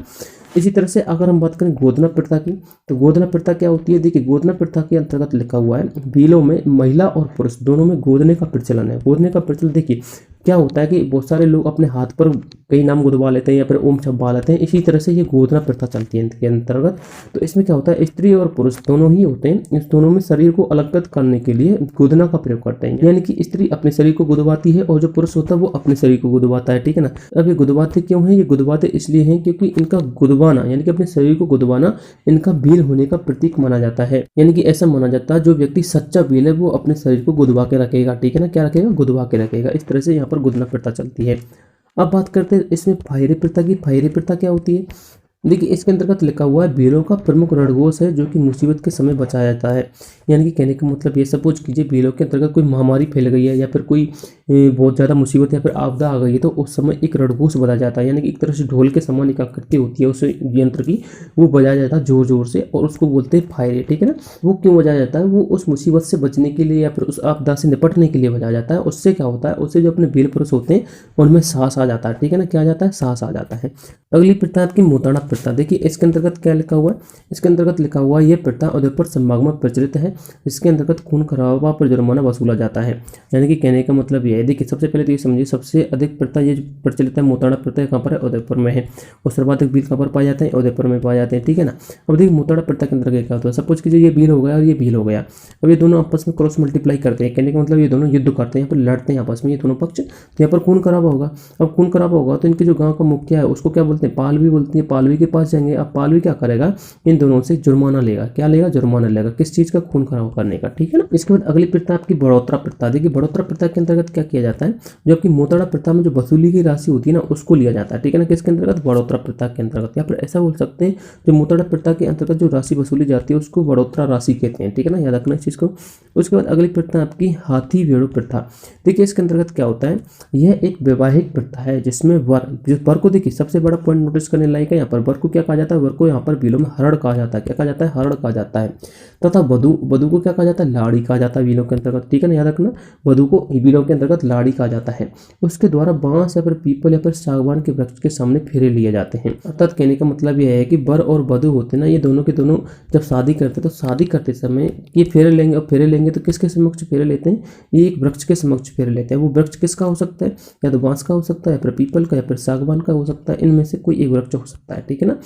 इसी तरह से अगर हम बात करें गोदना प्रथा की, तो गोदना प्रथा क्या होती है, देखिए गोदना प्रथा के अंतर्गत लिखा हुआ है भीलों में महिला और पुरुष दोनों में गोदने का प्रचलन है। गोदने का प्रचलन देखिए क्या होता है कि बहुत सारे लोग अपने हाथ पर कई नाम गुदवा लेते हैं या फिर ओम छपवा लेते हैं, इसी तरह से ये गोदना प्रथा चलती है इनके अंतर्गत। तो इसमें क्या होता है, स्त्री और पुरुष दोनों ही होते हैं, इस दोनों में शरीर को अलग करने के लिए गोदना का प्रयोग करते हैं, यानी कि स्त्री अपने शरीर को गुदवाती है और जो पुरुष होता है वो अपने शरीर को गुदवाता है, ठीक है ना। अब ये गुदवाते क्यों है, ये गुदवाते इसलिए हैं क्योंकि इनका गुदवाना यानी कि अपने शरीर को गुदवाना इनका भील होने का प्रतीक माना जाता है। यानी कि ऐसा माना जाता है जो व्यक्ति सच्चा भील है वो अपने शरीर को गुदवा के रखेगा, ठीक है ना, क्या रखेगा, गुदवा के रखेगा। इस तरह से यहाँ पर गुदना प्रथा चलती है। अब बात करते हैं इसमें फायरी प्रथा की। फायरी प्रथा क्या होती है, देखिए इसके अंतर्गत लिखा हुआ है भीलों का प्रमुख रणघोष है जो कि मुसीबत के समय बचाया जाता है। यानी कि कहने का मतलब ये, सपोज कीजिए भीलों के अंतर्गत कोई महामारी फैल गई है या फिर कोई बहुत ज़्यादा मुसीबत या फिर आपदा आ गई है, तो उस समय एक रणघोष बजाया जाता है, यानी कि एक तरह से ढोल के समान एक आकृति होती है उस यंत्र की, वो बजाया जाता है जोर जोर से और उसको बोलते हैं फायरे, ठीक है ना। वो क्यों बजाया जाता है, वो उस मुसीबत से बचने के लिए या फिर उस आपदा से निपटने के लिए बजाया जाता है। उससे क्या होता है, उससे जो अपने भील पुरुष होते हैं उनमें साहस आ जाता है, ठीक है ना, क्या आ जाता है, साहस आ जाता है। अगली प्रथा आपकी मोताड़ा प्रथा। देखिए इसके अंतर्गत क्या लिखा हुआ है, इसके अंतर्गत लिखा हुआ है ये प्रथा उदयपुर संभाग में प्रचलित है, इसके अंतर्गत खून खराबा पर जुर्माना वसूला जाता है। यानी कि कहने का मतलब ये है, देखिए सबसे पहले तो ये समझिए सबसे अधिक प्रथा ये प्रचलित है मोताड़ा प्रथा कहाँ पर है, उदयपुर में है, और सर्वाधिक भील कहाँ पर पाए जाते हैं, उदयपुर में पाए जाते हैं, ठीक है ना। अब देखिए मोताड़ा प्रथा के अंतर्गत क्या होता है, सपोज कीजिए ये भील हो गया और ये भील हो गया, अब ये दोनों आपस में क्रॉस मल्टीप्लाई करते हैं, कहने का मतलब ये दोनों युद्ध करते हैं, यहाँ पर लड़ते हैं आपस में ये दोनों पक्ष, यहाँ पर खून खराबा होगा। अब खून खराबा होगा तो इनके जो गाँव का मुखिया है उसको क्या बोलते बोलते हैं, पालवी बोलती है, पालवी के पास जाएंगे। अब पालवी क्या करेगा, इन दोनों से जुर्माना लेगा। क्या लेगा, जुर्माना लेगा, किस चीज़ का, खून खराब करने का, ठीक है ना। इसके बाद अगली प्रथा आपकी बढ़ोतरा प्रथा। देखिए बढ़ोतरा प्रथा के अंतर्गत क्या किया जाता है, जो आपकी मोतड़ा प्रथा में जो वसूली की राशि होती है ना उसको लिया जाता है, ठीक है ना। किसके अंतर्गत, बढ़ोतरा प्रथा के अंतर्गत। या फिर ऐसा बोल सकते हैं जो मोतड़ा प्रथा के अंतर्गत जो राशि वसूली जाती है उसको बढ़ोतरा राशि कहते हैं, ठीक है ना, याद रखना इस चीज़ को। उसके बाद अगली प्रथा आपकी हाथी भेड़ो प्रथा। देखिए इसके अंतर्गत क्या होता है, यह एक वैवाहिक प्रथा है जिसमें वर को देखिए सबसे बड़ा पॉइंट नोटिस करने लायक है। यहाँ पर वर को क्या कहा जाता है, वर को यहाँ पर बिलों में हरण कहा जाता है। क्या कहा जाता है, हरण कहा जाता है। तथा वधु को क्या कहा जाता है, लाड़ी कहा जाता है बिलों के अंतर्गत, ठीक है ना, याद रखना। वधु को बिलों के अंतर्गत लाड़ी कहा जाता है। उसके द्वारा बांस या फिर पीपल या फिर सागवान के वृक्ष के सामने फेरे लिए जाते हैं। अर्थात कहने का मतलब यह है कि वर और वधु होते हैं ना, ये दोनों के दोनों जब शादी करते हैं तो शादी करते समय ये फेरे लेंगे। और फेरे लेंगे तो किसके समक्ष फेरे लेते हैं, ये एक वृक्ष के समक्ष फेरे लेते हैं। वो वृक्ष किसका हो सकता है, या तो बांस का हो सकता है, या फिर पीपल का, या फिर सागवान का हो सकता है। इनमें से कोई एक वृक्ष हो सकता है, ठीक है ना।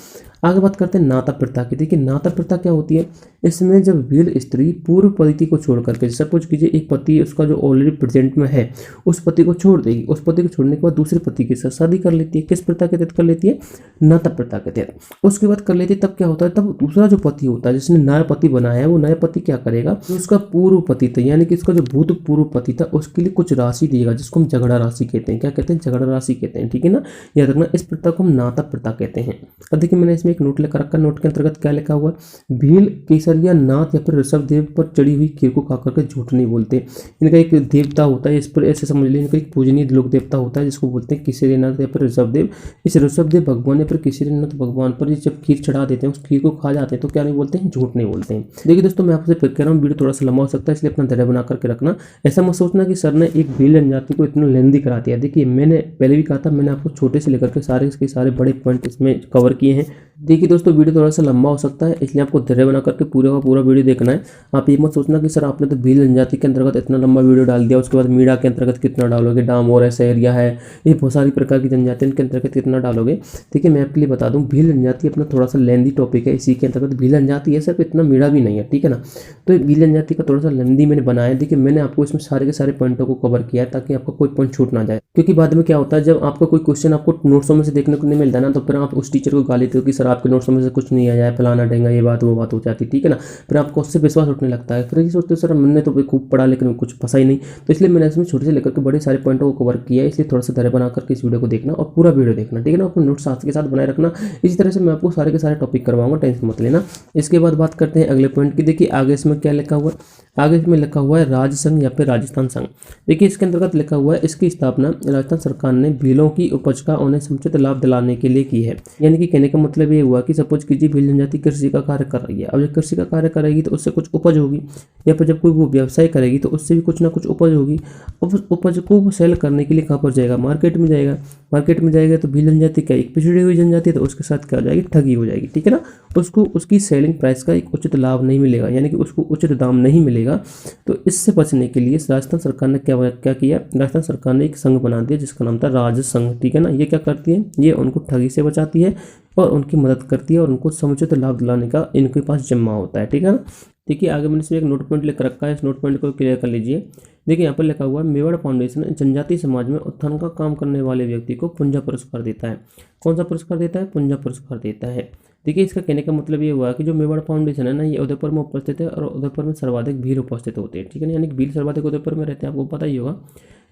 आगे बात करते हैं नाता प्रथा की। देखिए नाता प्रथा क्या होती है, इसमें जब वीर स्त्री पूर्व पति को छोड़ करके, सपोज कीजिए एक पति उसका जो ऑलरेडी प्रेजेंट में है उस पति को छोड़ देगी, उस पति को छोड़ने के बाद दूसरे पति के साथ शादी कर लेती है। किस प्रथा के तहत कर लेती है, नाता प्रथा के तहत। उसके बाद कर लेती है, तब क्या होता है, तब दूसरा जो पति होता है जिसने नया पति बनाया है वो नया पति क्या करेगा, जो उसका पूर्व पति था यानी कि इसका जो भूतपूर्व पति था उसके लिए कुछ राशि देगा, जिसको हम झगड़ा राशि कहते हैं। क्या कहते हैं, झगड़ा राशि कहते हैं, ठीक है ना, याद रखना। इस प्रथा को हम नाता प्रथा कहते हैं। अब देखिए मैंने इसमें एक नोट लेकर रखा, नोट के अंतर्गत क्या लिखा हुआ है, भील केसरिया नाथ या फिर ऋषभ देव पर चढ़ी हुई खीर को खाकर के झूठ नहीं बोलते। इनका एक देवता होता है, इस पर ऐसे समझ लीजिए इनका एक पूजनीय लोक देवता होता है जिसको बोलते हैं केसरीनाथ या फिर ऋषभ देव। इस ऋषभ देव भगवान या फिर केसरीनाथ भगवान पर जब खीर चढ़ा देते हैं, उस खीर को खा जाते हैं तो क्या नहीं बोलते हैं, झूठ नहीं बोलते हैं। देखिए दोस्तों मैं आपसे फिर कह रहा हूँ वीडियो थोड़ा सा लंबा हो सकता है, इसलिए अपना धैर्य बना करके रखना। ऐसा मत सोचना कि सर ने एक भील जनजाति को इतना लेंदी करा दिया। देखिए मैंने पहले भी कहा था, मैंने आपको छोटे से लेकर के सारे इसके सारे बड़े पॉइंट इसमें कवर किए हैं। देखिए दोस्तों वीडियो थोड़ा सा लंबा हो सकता है, इसलिए आपको धैर्य बना करके पूरा का पूरा वीडियो देखना है। आप ये मत सोचना कि सर आपने तो भील जनजाति के अंतर्गत इतना लंबा वीडियो डाल दिया, उसके बाद मीणा के अंतर्गत कितना डालोगे, डामोर है, सहरिया है, ये बहुत सारी प्रकार की जनजाति के अंतर्गत कितना डालोगे। ठीक है मैं आपके लिए बता दूं, भील जनजाति अपना थोड़ा सा लेंदी टॉपिक है, इसी के अंतर्गत भील जनजाति है, सिर्फ इतना मीणा भी नहीं है, ठीक है ना। तो भील जनजाति का थोड़ा सा लेंदी मैंने बनाया। देखिए मैंने आपको इसमें सारे के सारे पॉइंटों को कवर किया है ताकि आपका कोई पॉइंट छूट ना जाए, क्योंकि बाद में क्या होता है जब आपका कोई क्वेश्चन आपको नोट्सों में से देखने को नहीं मिलता ना, तो फिर आप उस टीचर को गाली देते हो कि सर आपके नोट्सों में से कुछ नहीं आया है, फलाना ढेंगा, ये बात वो बात हो जाती है, ठीक है ना। फिर आपको उससे विश्वास उठने लगता है, फिर ये सोचते हो सर मैंने तो खूब पढ़ा लेकिन कुछ फंसा ही नहीं। तो इसलिए मैंने इसमें छोटे से लेकर के बड़े सारे पॉइंटों को कवर किया है, इसलिए थोड़ा सा धैर्य बना करके इस वीडियो को देखना और पूरा वीडियो देखना, ठीक है ना। अपने नोट्स साथ के साथ बनाए रखना। इसी तरह से मैं आपको सारे के सारे टॉपिक करवाऊंगा, टेंशन मत लेना। इसके बाद बात करते हैं अगले पॉइंट की। देखिए आगे इसमें क्या लिखा हुआ है, आगे इसमें लिखा हुआ है राज संघ या फिर राजस्थान संघ। देखिए इसके अंतर्गत लिखा हुआ है इसकी स्थापना राजस्थान सरकार ने भीलों की उपज का उन्हें समुचित लाभ दिलाने के लिए की है। यानी कि कहने का मतलब ये हुआ कि सपोज कीजिए भील जनजाति कृषि का कार्य कर रही है। अब जब कृषि का कार्य करेगी तो उससे कुछ उपज होगी, या फिर जब कोई वो व्यवसाय करेगी तो उससे भी कुछ ना कुछ उपज होगी। अब उस उपज को वो सेल करने के लिए कहाँ पर जाएगा, मार्केट में जाएगा। मार्केट में जाएगा तो भील जनजाति क्या एक पिछड़ी हुई जनजाति है, तो उसके साथ क्या हो जाएगी, ठगी हो जाएगी, ठीक है ना। उसको उसकी सेलिंग प्राइस का एक उचित लाभ नहीं मिलेगा, यानी कि उसको उचित दाम नहीं मिलेगा। तो इससे बचने के लिए राजस्थान सरकार ने क्या किया, राजस्थान सरकार ने एक संघ बना दिया जिसका नाम था राज संघ, ठीक है ना। ये क्या करती है, ये उनको ठगी से बचाती है और उनकी मदद करती है और उनको समुचित लाभ दिलाने का इनके पास जिम्मा होता है, ठीक है ना। देखिए आगे मैंने इसमें एक नोट पॉइंट लिख रखा है, इस नोट पॉइंट को क्लियर कर लीजिए। देखिए यहाँ पर लिखा हुआ है मेवाड़ फाउंडेशन जनजातीय समाज में उत्थान का काम करने वाले व्यक्ति को पुंजा पुरस्कार देता है। कौन सा पुरस्कार देता है, पुंजा पुरस्कार देता है। देखिए इसका कहने का मतलब ये हुआ कि जो मेवाड़ फाउंडेशन है ना, ये उदयपुर में उपस्थित है और उदयपुर में सर्वाधिक भील उपस्थित होते हैं, ठीक है ना। यानी कि भील सर्वाधिक उदयपुर में रहते हैं, आपको पता ही होगा।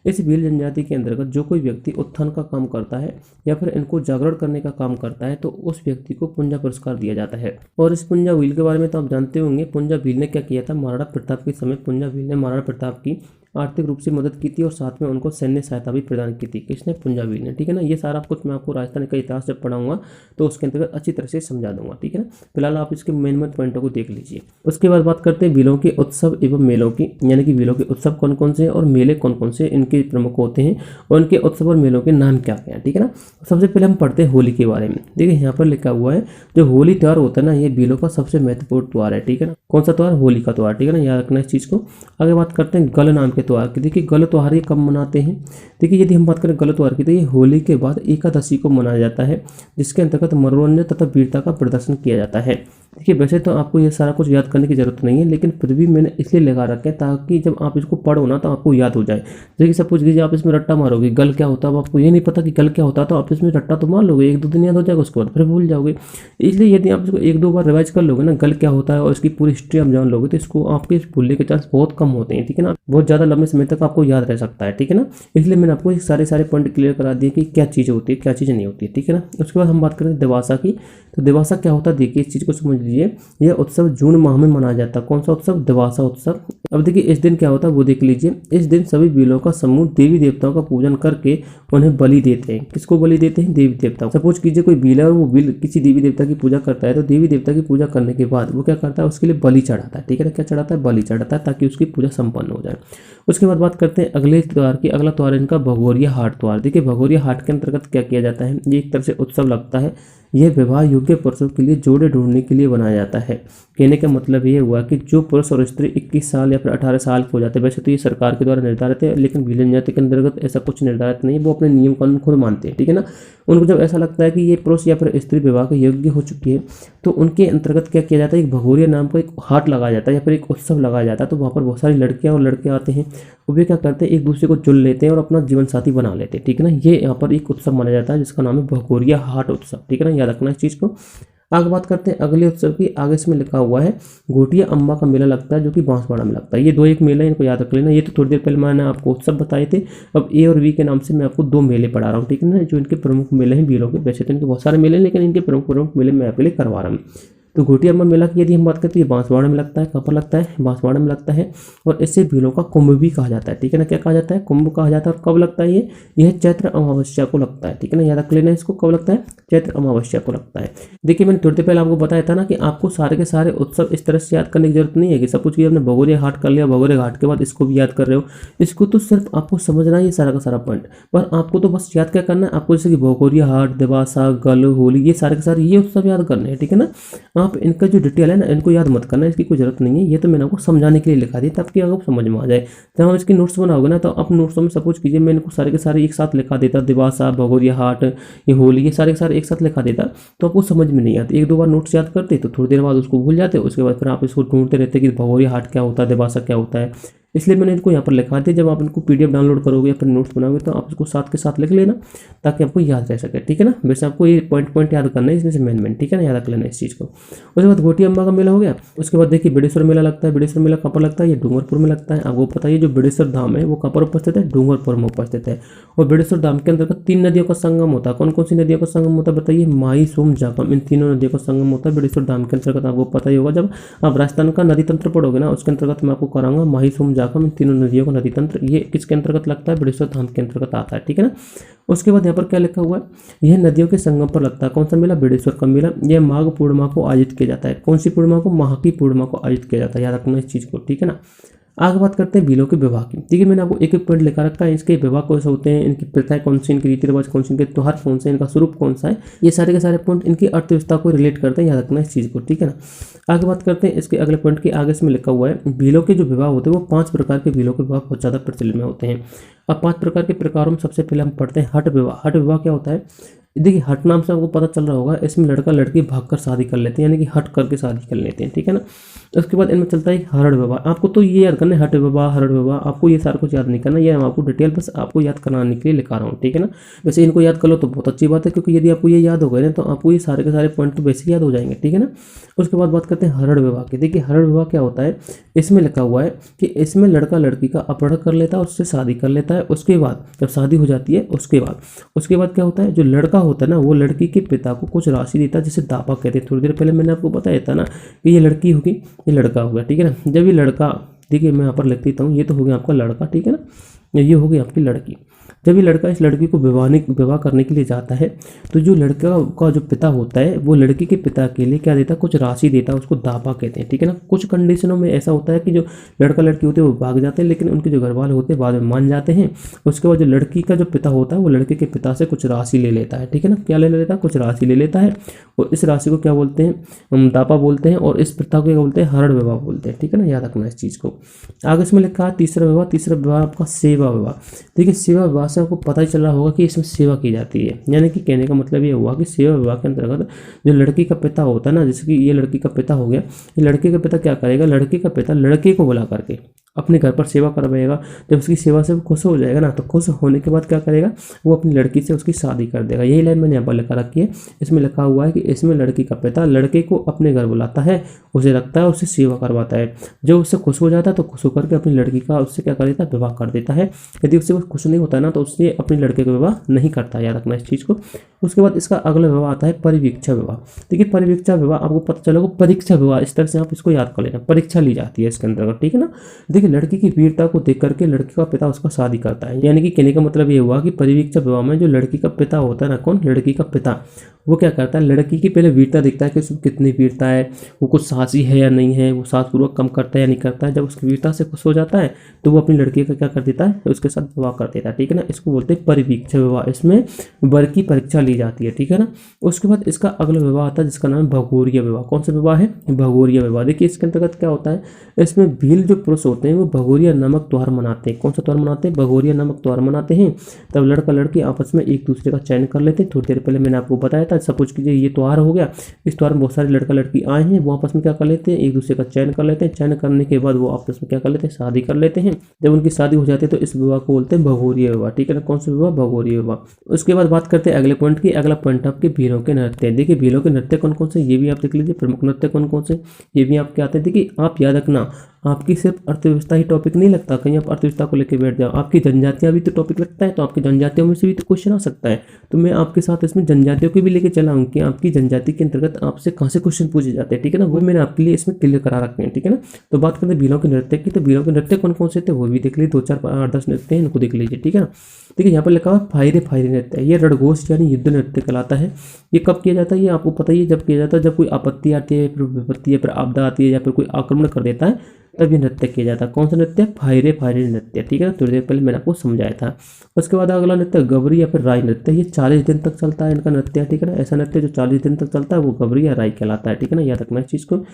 इस भील जनजाति के अंतर्गत जो कोई व्यक्ति उत्थान का काम करता है या फिर इनको जागरण करने का काम करता है तो उस व्यक्ति को पुंजा पुरस्कार दिया जाता है। और इस पुंजा भील के बारे में तो आप जानते होंगे, पुंजा भील ने क्या किया था, महाराणा प्रताप के समय पुंजा भील ने महाराणा प्रताप की आर्थिक रूप से मदद की थी और साथ में उनको सैन्य सहायता भी प्रदान की थी। किसने, पुंजा भील ने, ठीक है ना। ये सारा कुछ मैं आपको राजस्थान का इतिहास जब पढ़ाऊंगा तो उसके अंतर्गत अच्छी तरह से समझा दूंगा, ठीक है ना। फिलहाल आप इसके मेन पॉइंटों को देख लीजिए। उसके बाद बात करते हैं भीलों के उत्सव एवं मेलों की, यानी कि भीलों के उत्सव कौन कौन से हैं और मेले कौन कौन से इनके प्रमुख होते हैं और इनके उत्सव और मेलों के नाम क्या क्या हैं, ठीक है ना। सबसे पहले हम पढ़ते हैं होली के बारे में। देखिए यहाँ पर लिखा हुआ है जो होली त्यौहार होता है ना, ये भीलों का सबसे महत्वपूर्ण त्यौहार है, ठीक है ना। कौन सा त्यौहार, होली का त्यौहार, ठीक है ना, याद रखना इस चीज़ को। आगे बात करते हैं गल नाम के त्यौहार की। देखिए गल त्यौहार ये कब मनाते हैं, देखिए यदि हम बात करें गल त्यौहार की तो ये होली के बाद एकादशी को मनाया जाता है, जिसके अंतर्गत मनोरंजन तथा वीरता का प्रदर्शन किया जाता है। देखिए वैसे तो आपको ये सारा कुछ याद करने की जरूरत नहीं है, लेकिन फिर भी मैंने इसलिए लगा रखा है ताकि जब आप इसको पढ़ो ना तो आपको याद हो जाए। देखिए सपोज कीजिए आप इसमें रट्टा मारोगे गल क्या होता है, अब आपको ये नहीं पता कि गल क्या होता है, तो आप इसमें रट्टा तो मार लोगे, 1-2 दिन याद हो जाएगा, उसके बाद फिर भूल जाओगे। इसलिए यदि आप इसको 1-2 बार रिवाइज कर लोगे ना गल क्या होता है और इसकी पूरी हिस्ट्री आप जान लोगे, तो इसको आपके भूलने के चांस बहुत कम होते हैं, ठीक है ना, बहुत ज़्यादा लंबे समय तक आपको याद रह सकता है, ठीक है ना। इसलिए मैंने आपको सारे पॉइंट क्लियर करा दिए कि क्या चीज़ होती है क्या चीज़ नहीं होती है, ठीक है ना। उसके बाद हम बात करें दिवासा की, तो दिवासा क्या होता है, देखिए इस चीज़ को समझ लीजिए। यह उत्सव जून माह में मनाया जाता है। कौन सा उत्सव, दिवासा उत्सव। अब देखिए इस दिन क्या होता है वो देख लीजिए। इस दिन सभी बीलों का समूह देवी देवताओं का पूजन करके उन्हें बलि देते हैं। किसको बलि देते हैं, देवी देवताओं। सपोज कीजिए कोई बील है और वो बील किसी देवी देवता की पूजा करता है, तो देवी देवता की पूजा करने के बाद वो क्या करता है, उसके लिए बलि चढ़ाता है, ठीक है ना। क्या चढ़ाता है, बलि चढ़ाता है, ताकि उसकी पूजा संपन्न हो जाए। उसके बाद बात करते हैं अगले त्यौहार की। अगला त्यौहार इनका भगोरिया हाट त्यौहार। देखिए भगोरिया हाट के अंतर्गत क्या किया जाता है, ये एक तरह से उत्सव लगता है। यह विवाह योग्य पुरुषों के लिए जोड़े ढूंढने के लिए बनाया जाता है। कहने का मतलब ये हुआ कि जो पुरुष और स्त्री 21 साल या फिर 18 साल के हो जाते हैं, वैसे तो ये सरकार के द्वारा निर्धारित है, लेकिन भील जनजाति के अंतर्गत ऐसा कुछ निर्धारित नहीं है, वो अपने नियम कानून खुद मानते हैं, ठीक है ना। उनको जब ऐसा लगता है कि ये पुरुष या फिर स्त्री विवाह के योग्य हो चुकी है, तो उनके अंतर्गत क्या किया जाता है, एक भगोरिया नाम का एक हाट लगाया जाता है या फिर एक उत्सव लगाया जाता है। तो वहाँ पर बहुत सारी लड़कियाँ और लड़के आते हैं, वो भी क्या करते हैं, एक दूसरे को चुन लेते हैं और अपना जीवन साथी बना लेते हैं, ठीक है ना। ये यहाँ पर एक उत्सव माना जाता है जिसका नाम है भगोरिया हाट उत्सव, ठीक है ना, याद रखना इस चीज़ को। आगे बात करते हैं अगले उत्सव की। आगे इसमें लिखा हुआ है घोटिया अम्बा का मेला लगता है, जो कि बांसवाड़ा में लगता है। ये दो एक मेला है, इनको याद रख लेना। ये तो थोड़ी देर पहले मैंने आपको उत्सव बताए थे। अब ए और वी के नाम से मैं आपको 2 मेले पढ़ा रहा हूँ, ठीक है ना, जो इनके प्रमुख मेले हैं बीलों के। वैसे तो इनके बहुत सारे मेले हैं, लेकिन इनके प्रमुख मेले मैं आपके लिए करवा रहा हूँ। तो घोटिया अम्बा मेला की यदि हम बात करते हैं, ये बांसवाड़ा में लगता है। कहाँ पर लगता है, बांसवाड़ा में लगता है। और इससे भीलों का कुंभ भी कहा जाता है, ठीक है ना। क्या कहा जाता है, कुंभ कहा जाता है। और कब लगता है यह चैत्र अमावस्या को लगता है, ठीक है ना, याद रख लेना इसको। कब लगता है, चैत्र अमावस्या को लगता है। देखिए मैंने थोड़ी देर पहले आपको बताया था ना कि आपको सारे के सारे उत्सव इस तरह से याद करने की जरूरत नहीं है कि सब कुछ आपने भगोरिया हाट कर लिया, भगोरिया घाट के बाद इसको भी याद कर रहे हो। इसको तो सिर्फ आपको समझना है, ये सारा का सारा पॉइंट। पर आपको तो बस याद क्या करना है, आपको जैसे कि भगोरिया हाट, दिवासा, गल, होली, ये सारे के सारे ये उत्सव याद करने हैं, ठीक है ना। आप इनका जो डिटेल है ना, इनको याद मत करना, इसकी कोई जरूरत नहीं है। ये तो मैंने आपको समझाने के लिए लिखा दी ताकि आपको समझ में आ जाए। जब हम इसकी नोट्स बनाओगे ना, तो आप नोट्सों में सपोज कीजिए मैं इनको सारे के सारे एक साथ लिखा देता, दिवासा, भगोरिया हाट, ये होली, ये सारे के सारे एक साथ लिखा देता, तो आपको समझ में नहीं आती। 1-2 बार नोट्स याद करते तो थोड़ी देर बाद उसको भूल जाते। उसके बाद फिर आप इसको ढूंढते रहते कि भगोरिया हाट क्या होता है, दिवासा क्या होता है। इसलिए मैंने इनको यहाँ पर लिखा दिया। जब आप इनको PDF डाउनलोड करोगे या फिर नोट्स बनाओगे, तो आप इसको साथ के साथ लिख लेना ताकि आपको याद रह सके, ठीक है ना। वैसे आपको ये पॉइंट याद करना है, इसमें से मेन, ठीक है ना, याद रख लेना इस चीज़ को। उसके बाद घोटिया अम्बा का मेला हो गया। उसके बाद देखिए बिडेश्वर मेला लगता है। बिडेश्वर मेला कहाँ पर लगता है, ये डूंगरपुर में लगता है। आपको पता है जो बिडेश्वर धाम है वो कहाँ पर उपस्थित है, डूंगरपुर में उपस्थित है। और बिडेश्वर धाम के अंतर्गत 3 नदियों का संगम होता है। कौन कौन सी नदियों का संगम होता है बताइए, माई, सोम, जाखम, इन तीनों नदियों का संगम होता है बिडेश्वर धाम के अंतर्गत। आपको पता ही होगा, जब आप राजस्थान का नदी तंत्र पढ़ोगे ना, उसके अंतर्गत मैं आपको कराऊंगा माही, सोम, जाखम, इन तीनों नदियों का नदी तंत्र। ये किसके अंतर्गत लगता है, बिडेश्वर धाम के अंतर्गत आता है, ठीक है ना। उसके बाद यहाँ पर क्या लिखा हुआ है, यह नदियों के संगम पर लगता है। कौन सा मेला, बिडेश्वर का मेला। यह माघ पूर्णिमा को आयोजित किया जाता है। कौन सी पूर्णिमा को, माह की पूर्णिमा को आयोजित किया जाता है, याद रखना इस चीज़ को, ठीक है ना। आगे बात करते हैं बीलों के विवाह की। देखिए मैंने आपको एक पॉइंट लिखा रखा है, इसके विवाह कौन से होते हैं, इनकी प्रथाएं कौन सी, इनके रीति रिवाज कौन से, इनके त्योहार कौन से, इनका स्वरूप कौन सा है। ये सारे के सारे पॉइंट इनकी अर्थव्यवस्था को रिलेट करते हैं, याद रखना इस चीज़ को, ठीक है ना। आगे बात करते हैं इसके अगले पॉइंट की। आगे इसमें लिखा हुआ है बीलों के जो विवाह होते हैं वो 5 प्रकार के बीलों के विवाह बहुत ज़्यादा प्रचलित में होते हैं। अब 5 प्रकार के प्रकारों में सबसे पहले हम पढ़ते हैं हट विवाह। हट विवाह क्या होता है, देखिए हट नाम से आपको पता चल रहा होगा, इसमें लड़का लड़की भागकर शादी कर लेते हैं, यानी कि हट करके शादी कर लेते हैं, ठीक है ना। उसके बाद इनमें चलता है हरड़ विवाह। आपको तो ये याद करना है, हट विवाह, हरड़ विवाह, आपको ये सारा कुछ याद नहीं करना, ये मैं आपको डिटेल बस आपको याद कराने के लिए लिखा रहा हूँ, ठीक है ना। वैसे इनको याद कर लो तो बहुत अच्छी बात है, क्योंकि यदि आपको ये याद हो गए ना, तो आपको ये सारे के सारे पॉइंट तो वैसे याद हो जाएंगे, ठीक है ना। उसके बाद बात करते हैं हरड़ विवाह की। देखिए हरड़ विवाह क्या होता है, इसमें लिखा हुआ है कि इसमें लड़का लड़की का अपहरण कर लेता है, उससे शादी कर लेता है। उसके बाद जब शादी हो जाती है, उसके बाद क्या होता है, जो लड़का होता है ना, वो लड़की के पिता को कुछ राशि देता है, जिसे दापा कहते हैं। थोड़ी देर पहले मैंने आपको बताया था ना कि ये लड़की होगी, ये लड़का होगा, ठीक है ना। जब ये लड़का, देखिए मैं यहाँ पर लिख देता हूँ, ये तो हो गया आपका लड़का, ठीक है ना, ये हो गई आपकी लड़की। जब ये लड़का इस लड़की को विवाह करने के लिए जाता है तो जो लड़का का जो पिता होता है वो लड़की के पिता के लिए क्या देता है, कुछ राशि देता है, उसको दापा कहते हैं, ठीक है ना। कुछ कंडीशनों में ऐसा होता है कि जो लड़का लड़की होते हैं वो भाग जाते हैं, लेकिन उनके जो घर वाले होते हैं बाद में मान जाते हैं। उसके बाद जो लड़की का जो पिता होता है वो लड़के के पिता से कुछ राशि ले लेता है, ठीक है ना। क्या ले लेता है, कुछ राशि ले लेता है, और इस राशि को क्या बोलते हैं, हम दापा बोलते हैं, और इस प्रथा को क्या बोलते हैं, हरण विवाह बोलते हैं, ठीक है ना। याद रखना इस चीज़ को। आगे इसमें लिखा है तीसरा विवाह। तीसरा विवाह आपका सेवा विवाह। देखिए सेवा विवाह से आपको पता ही चल रहा होगा कि इसमें सेवा की जाती है, यानी कि कहने का मतलब ये हुआ कि सेवा विवाह के अंतर्गत जो लड़की का पिता होता है ना, जैसे कि ये लड़की का पिता हो गया, ये लड़के का पिता क्या करेगा, लड़के का पिता लड़के को बुला करके अपने घर पर सेवा करवाएगा। जब उसकी सेवा से वो खुश हो जाएगा ना, तो खुश होने के बाद क्या करेगा, वो अपनी लड़की से उसकी शादी कर देगा। यही लाइन मैंने यहाँ पर लिखा रखी है। इसमें लिखा हुआ है कि इसमें लड़की का पिता लड़के को अपने घर बुलाता है, उसे रखता है, उससे सेवा करवाता है। जब उससे खुश हो जाता है तो खुश होकर के अपनी लड़की का उससे क्या कर देता है, विवाह कर देता है। यदि उससे वो खुश नहीं होता है ना, तो उससे अपने लड़के का विवाह नहीं करता। याद रखना इस चीज़ को। उसके बाद इसका अगला विवाह आता है परिवीक्षा विवाह। देखिए परिवीक्षा विवाह आपको पता चलेगा, परीक्षा विवाह, इस तरह से आप इसको याद कर लेना, परीक्षा ली जाती है इसके अंतर्गत, ठीक है ना। देखिए लड़की की वीरता को देख करके लड़की का पिता उसका शादी करता है। यानी कि कहने का मतलब ये हुआ कि परिवीक्षा विवाह में जो लड़की का पिता होता है ना, कौन, लड़की का पिता, वो क्या करता है, लड़की की पहले वीरता देखता है कि उसमें कितनी वीरता है, वो कुछ साहसी है या नहीं है, वो साहसपूर्वक कम करता है या नहीं करता है। जब उसकी वीरता से खुश हो जाता है तो वो अपनी लड़की का क्या कर देता है, उसके साथ विवाह कर देता है, ठीक है ना। इसको बोलते हैं परिवीक्षा विवाह। इसमें वर की परीक्षा ली जाती है, ठीक है ना। उसके बाद इसका अगला विवाह आता है जिसका नाम है भगोरिया विवाह। कौन सा विवाह है, भगोरिया विवाह। देखिए इसके अंतर्गत क्या होता है, इसमें भील जो पुरुष होते हैं वो भगोरिया नामक त्योहार मनाते हैं। कौन सा त्योहार मनाते हैं, भगोरिया नामक त्योहार मनाते हैं। तब लड़का लड़की आपस में एक दूसरे का चयन कर लेते हैं। थोड़ी देर पहले मैंने आपको बताया था, सपोज कीजिए ये त्योहार हो गया, इस त्योहार में बहुत सारे लड़का लड़की आए हैं, वो आपस में क्या कर लेते हैं, एक दूसरे का चयन कर लेते हैं। चयन करने के बाद वो आपस में क्या कर लेते हैं, शादी कर लेते हैं। जब उनकी शादी हो जाती है तो इस विवाह को बोलते हैं भगोरिया विवाह, ठीक है ना। कौन सा विवाह, भगोरिया विवाह। उसके बाद बात करते हैं अगले पॉइंट की। अगला पॉइंट आपके भीलों के नृत्य। देखिए भीलों के नृत्य कौन कौन से, ये भी आप देख लीजिए, प्रमुख नृत्य कौन कौन से, ये भी आपके आते हैं। देखिए आप याद रखना, आपकी सिर्फ अर्थव्यवस्था ही टॉपिक नहीं लगता, कहीं आप अर्थव्यवस्था को लेकर बैठ जाओ, आपकी जनजातियां भी तो टॉपिक लगता है, तो आपकी जनजातियों में से भी तो क्वेश्चन आ सकता है। तो मैं आपके साथ इसमें जनजातियों को भी लेकर चला हूँ कि आपकी जनजाति के अंतर्गत आपसे कहाँ से क्वेश्चन पूछे जाते हैं, ठीक है ना। वो मैंने आपके लिए इसमें क्लियर करा रखे हैं, ठीक है ना। तो बात करते हैं भीलों के नृत्य की। तो भीलों के नृत्य कौन कौन से थे वो भी देख लीजिए, 2 4 8 10 नृत्य हैं, इनको देख लीजिए, ठीक है ना। देखिए यहाँ पर लिखा हुआ फायरे फायरे नृत्य। ये रणघोष यानी युद्ध नृत्य कहलाता है। ये कब किया जाता है, ये आपको पता ही है, जब किया जाता है जब कोई आपत्ति आती है, फिर विपत्ति है, फिर आपदा आती है, या फिर कोई आक्रमण कर देता है, तब ये नृत्य किया जाता है। कौन सा नृत्य, फायरे फायरे नृत्य, ठीक है ना। थोड़ी देर पहले मैंने आपको समझाया था। उसके बाद अगला नृत्य गवरी या फिर राई नृत्य। ये 40 दिन तक चलता है इनका नृत्य, ठीक है ना। ऐसा नृत्य जो 40 दिन तक चलता है वो गवरी या राई कहलाता है, ठीक है ना। याद रखना इस चीज़ को।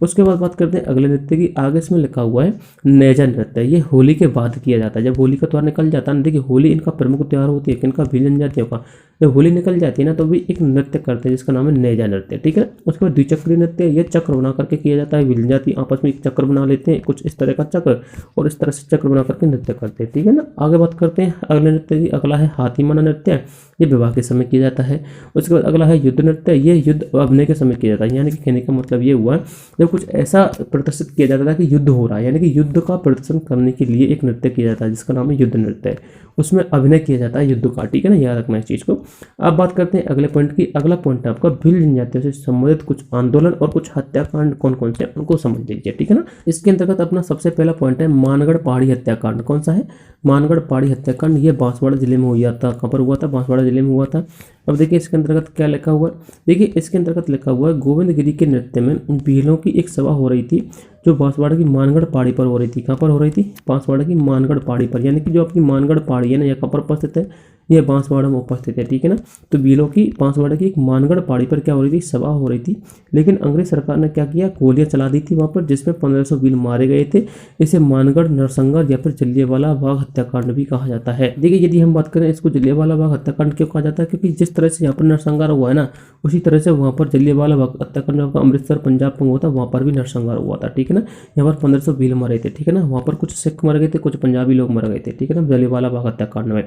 उसके बाद बात करते हैं अगले नृत्य की। आगे इसमें लिखा हुआ है नेजा नृत्य। ये होली के बाद किया जाता है, जब होली का त्यौहार निकल जाता है ना। देखिए होली इनका प्रमुख त्यौहार होती है, किनका, भी जनजातियों का। जब होली निकल जाती है ना तो भी एक नृत्य करते हैं जिसका नाम है नेजा नृत्य, ठीक है। उसके बाद द्विचक्री नृत्य। ये चक्र बना करके किया जाता है, भी जनजाति आपस में एक चक्र बना लेते हैं, कुछ इस तरह का चक्र, और इस तरह से चक्र बना करके नृत्य करते हैं, ठीक है ना। आगे बात करते हैं अगले नृत्य की। अगला है हाथी माना नृत्य। ये विवाह के समय किया जाता है। उसके बाद अगला है युद्ध नृत्य। ये युद्ध अभिनय के समय किया जाता है। यानी कि कहने का मतलब ये हुआ जब कुछ ऐसा प्रदर्शित किया जाता था कि युद्ध हो रहा है, यानी कि युद्ध का प्रदर्शन करने के लिए एक नृत्य किया जाता है जिसका नाम है युद्ध नृत्य। उसमें अभिनय किया जाता है युद्ध का, ठीक है ना। याद रखना इस चीज़ को। अब बात करते हैं अगले पॉइंट की। अगला पॉइंट है आपका भील जनजातियों से संबंधित कुछ आंदोलन और कुछ हत्याकांड कौन कौन से, उनको समझ लीजिए, ठीक है ना। इसके अंतर्गत अपना सबसे पहला पॉइंट है मानगढ़ पहाड़ी हत्याकांड। कौन सा है, मानगढ़ पहाड़ी हत्याकांड। ये बांसवाड़ा जिले में हुआ था। कहाँ पर हुआ था, बांसवाड़ा जिले में हुआ था। अब देखिए इसके अंतर्गत क्या लिखा हुआ है। देखिए इसके अंतर्गत लिखा हुआ है गोविंदगिरी के नृत्य में भीलों की एक सभा हो रही थी जो बांसवाड़ा की मानगढ़ पहाड़ी पर हो रही थी। कहाँ पर हो रही थी, बांसवाड़ा की मानगढ़ पहाड़ी पर। यानी कि जो आपकी मानगढ़ पहाड़ी है ना, यह कहाँ पर उपस्थित है, यह बांसवाड़ा में उपस्थित है, ठीक है ना। तो भीलों की बांसवाड़ा की एक मानगढ़ पहाड़ी पर क्या हो रही थी, सभा हो रही थी। लेकिन अंग्रेज सरकार ने क्या किया, गोलियां चला दी थी वहाँ पर, जिसमें 1500 भील मारे गए थे। इसे मानगढ़ नरसंहार या फिर जलियांवाला बाग हत्याकांड भी कहा जाता है। देखिए यदि हम बात करें इसको जलियांवाला बाग हत्याकांड क्यों कहा जाता है, क्योंकि जिस तरह से यहाँ पर नरसंहार हुआ है ना, उसी तरह से वहाँ पर जलियांवाला बाग हत्याकांड अमृतसर पंजाब में हुआ था, वहाँ पर भी नरसंहार हुआ था, ठीक है ना। यहाँ पर 1500 भील मरे थे, ठीक है ना। वहाँ पर कुछ सिख मर गए थे, कुछ पंजाबी लोग मर गए थे, ठीक है ना, जलियांवाला बाग हत्याकांड में।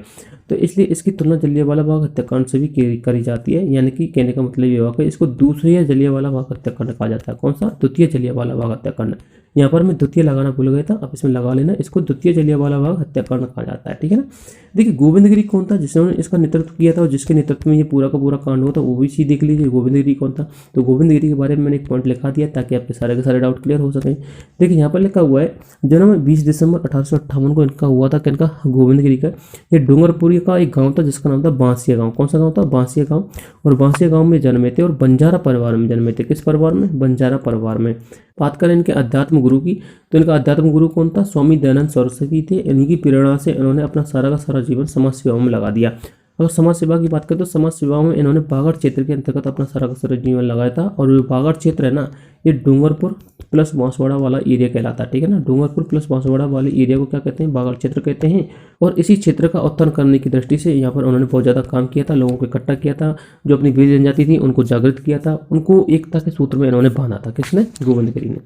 तो इसलिए इसकी तुलना जलियांवाला बाग हत्याकांड से भी करी जाती है। यानी कि कहने का मतलब ये हुआ कि इसको दूसरे जलियांवाला बाग हत्याकांड कहा जाता है। कौन सा? द्वितीय जलियांवाला बाग हत्याकांड। यहाँ पर मैं द्वितीय लगाना भूल गया था, अब इसमें लगा लेना, इसको द्वितीय जलियांवाला बाग हत्याकांड कहा जाता है। ठीक है ना। देखिए गोविंदगिरी कौन था जिसने इसका नेतृत्व किया था और जिसके नेतृत्व में ये पूरा का पूरा कांड हुआ था, वो भी चीज देख लीजिए। गोविंदगिरी कौन था? तो गोविंदगिरी के बारे में मैंने एक पॉइंट लिखा दिया ताकि आपके सारे के सारे डाउट क्लियर हो सके। देखिए यहाँ पर लिखा हुआ है जन्म 20 दिसंबर 1858 को इनका हुआ था। किनका? गोविंदगिरी का। ये डूंगरपुरी का एक गाँव था जिसका नाम था बांसिया गाँव। कौन सा गाँव था? बांसिया गाँव। और बांसिया गाँव में जन्मे थे और बंजारा परिवार में जन्मे थे। किस परिवार में? बंजारा परिवार में। बात करें इनके अध्यात्म गुरु की, तो इनका अध्यात्म गुरु कौन था? स्वामी दयानंद सरस्वती थे। इनकी प्रेरणा से इन्होंने अपना सारा का सारा जीवन समाज सेवा में लगा दिया। अगर समाज सेवा की बात करें तो समाज सेवा में इन्होंने बागड़ क्षेत्र के अंतर्गत अपना सारा का सारा जीवन लगाया था। और जो बागड़ क्षेत्र है ना, ये डूंगरपुर प्लस बांसवाड़ा वाला एरिया कहलाता है। ठीक है ना। डूंगरपुर प्लस बांसवाड़ा वाले एरिया को क्या कहते हैं? बागड़ क्षेत्र कहते हैं। और इसी क्षेत्र का उत्थान करने की दृष्टि से यहाँ पर उन्होंने बहुत ज़्यादा काम किया था, लोगों को इकट्ठा किया था, जो अपनी भील जनजाति थी उनको जागृत किया था, उनको एकता के सूत्र में इन्होंने बांधा था। किसने? गोविंदगिरी ने।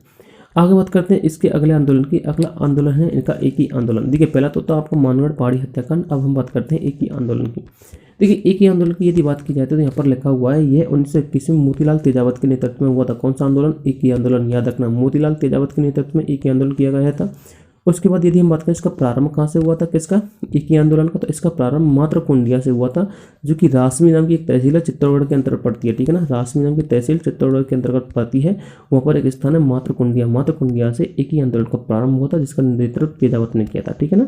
आगे बात करते हैं इसके अगले आंदोलन की। अगला आंदोलन है इनका एक ही आंदोलन। देखिए पहला तो आपका मानगढ़ पहाड़ी हत्याकांड। अब हम बात करते हैं एक ही आंदोलन की। देखिए एक ही आंदोलन की यदि बात की जाए तो यहाँ पर लिखा हुआ है यह 1921 में मोतीलाल तेजावत के नेतृत्व में हुआ था। कौन सा आंदोलन? एक ही आंदोलन। याद रखना, मोतीलाल तेजावत के नेतृत्व में एक ही आंदोलन किया गया था। उसके बाद यदि हम बात करें इसका प्रारंभ कहाँ से हुआ था? किसका? एक ही आंदोलन का। तो इसका प्रारंभ मात्रकुंडिया से हुआ था, जो कि रासमी नाम की एक तहसील है, चित्तौड़गढ़ के अंतर्गत पड़ती है। ठीक है ना। रासमी नाम की तहसील चित्तौड़गढ़ के अंतर्गत पड़ती है। वहाँ पर एक स्थान है मात्रकुंडिया। मात्रकुंडिया से एक ही आंदोलन का प्रारंभ हुआ था जिसका नेतृत्व तेजावत ने किया था। ठीक है ना।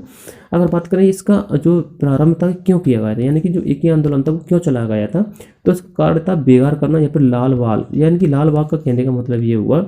अगर बात करें इसका जो प्रारंभ था क्यों किया गया था, यानी कि जो एक ही आंदोलन था वो क्यों चलाया गया था, तो इसका कारण था बेगार करना या फिर लाल बाल। यानी कि लाल बाग का कहने का मतलब ये हुआ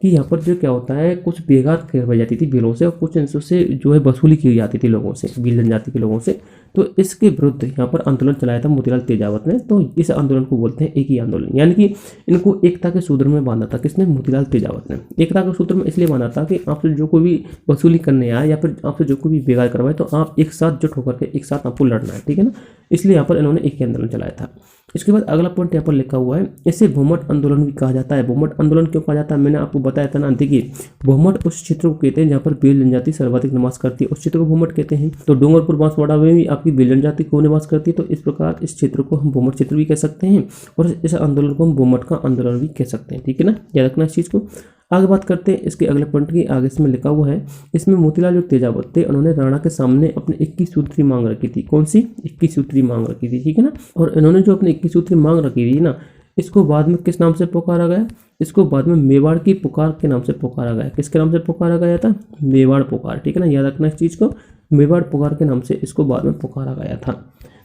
कि यहाँ पर जो क्या होता है, कुछ बेगार करवाई जाती थी बिलों से और कुछ इनसे से जो है वसूली की जाती थी लोगों से, भील जनजाति के लोगों से। तो इसके विरुद्ध यहाँ पर आंदोलन चलाया था मोतीलाल तेजावत ने। तो इस आंदोलन को बोलते हैं एक ही आंदोलन। यानी कि इनको एकता के सूत्र में बांधा था। किसने? मोतीलाल तेजावत ने। एकता के सूत्र में इसलिए बांधा था कि आपसे जो कोई भी वसूली करने आए या फिर आपसे जो कोई भी बेगार करवाए तो आप एक साथ जुट होकर के एक साथ आपको लड़ना है। ठीक है ना। इसलिए यहाँ पर इन्होंने एक ही आंदोलन चलाया था। इसके बाद अगला पॉइंट यहाँ पर लिखा हुआ है इसे भूमट आंदोलन भी कहा जाता है। भूमट आंदोलन क्यों कहा जाता है? मैंने आपको बताया था ना। देखिए भूमट उस क्षेत्र को कहते हैं जहाँ पर भील जनजाति सर्वाधिक निवास करती है, उस क्षेत्र को भूमट कहते हैं। तो डूंगरपुर बांसवाड़ा में भी आपकी भील जनजाति को निवास करती है, तो इस प्रकार इस क्षेत्र को हम भूमट क्षेत्र भी कह सकते हैं और इस आंदोलन को हम भूमट का आंदोलन भी कह सकते हैं। ठीक है ना। याद रखना इस चीज़ को। आगे बात करते हैं इसके अगले पॉइंट की। आगे इसमें लिखा हुआ है इसमें मोतीलाल जो तेजावत थे उन्होंने राणा के सामने अपनी 21 सूत्री मांग रखी थी। कौन सी? 21 सूत्री मांग रखी थी। ठीक है ना। और इन्होंने जो अपनी 21 सूत्री मांग रखी थी ना, इसको बाद में किस नाम से पुकारा गया? इसको बाद में मेवाड़ की पुकार के नाम से पुकारा गया। किसके नाम से पुकारा गया था? मेवाड़ पुकार। ठीक है ना। याद रखना इस चीज़ को, मेवाड़ पुकार के नाम से इसको बाद में पुकारा गया था।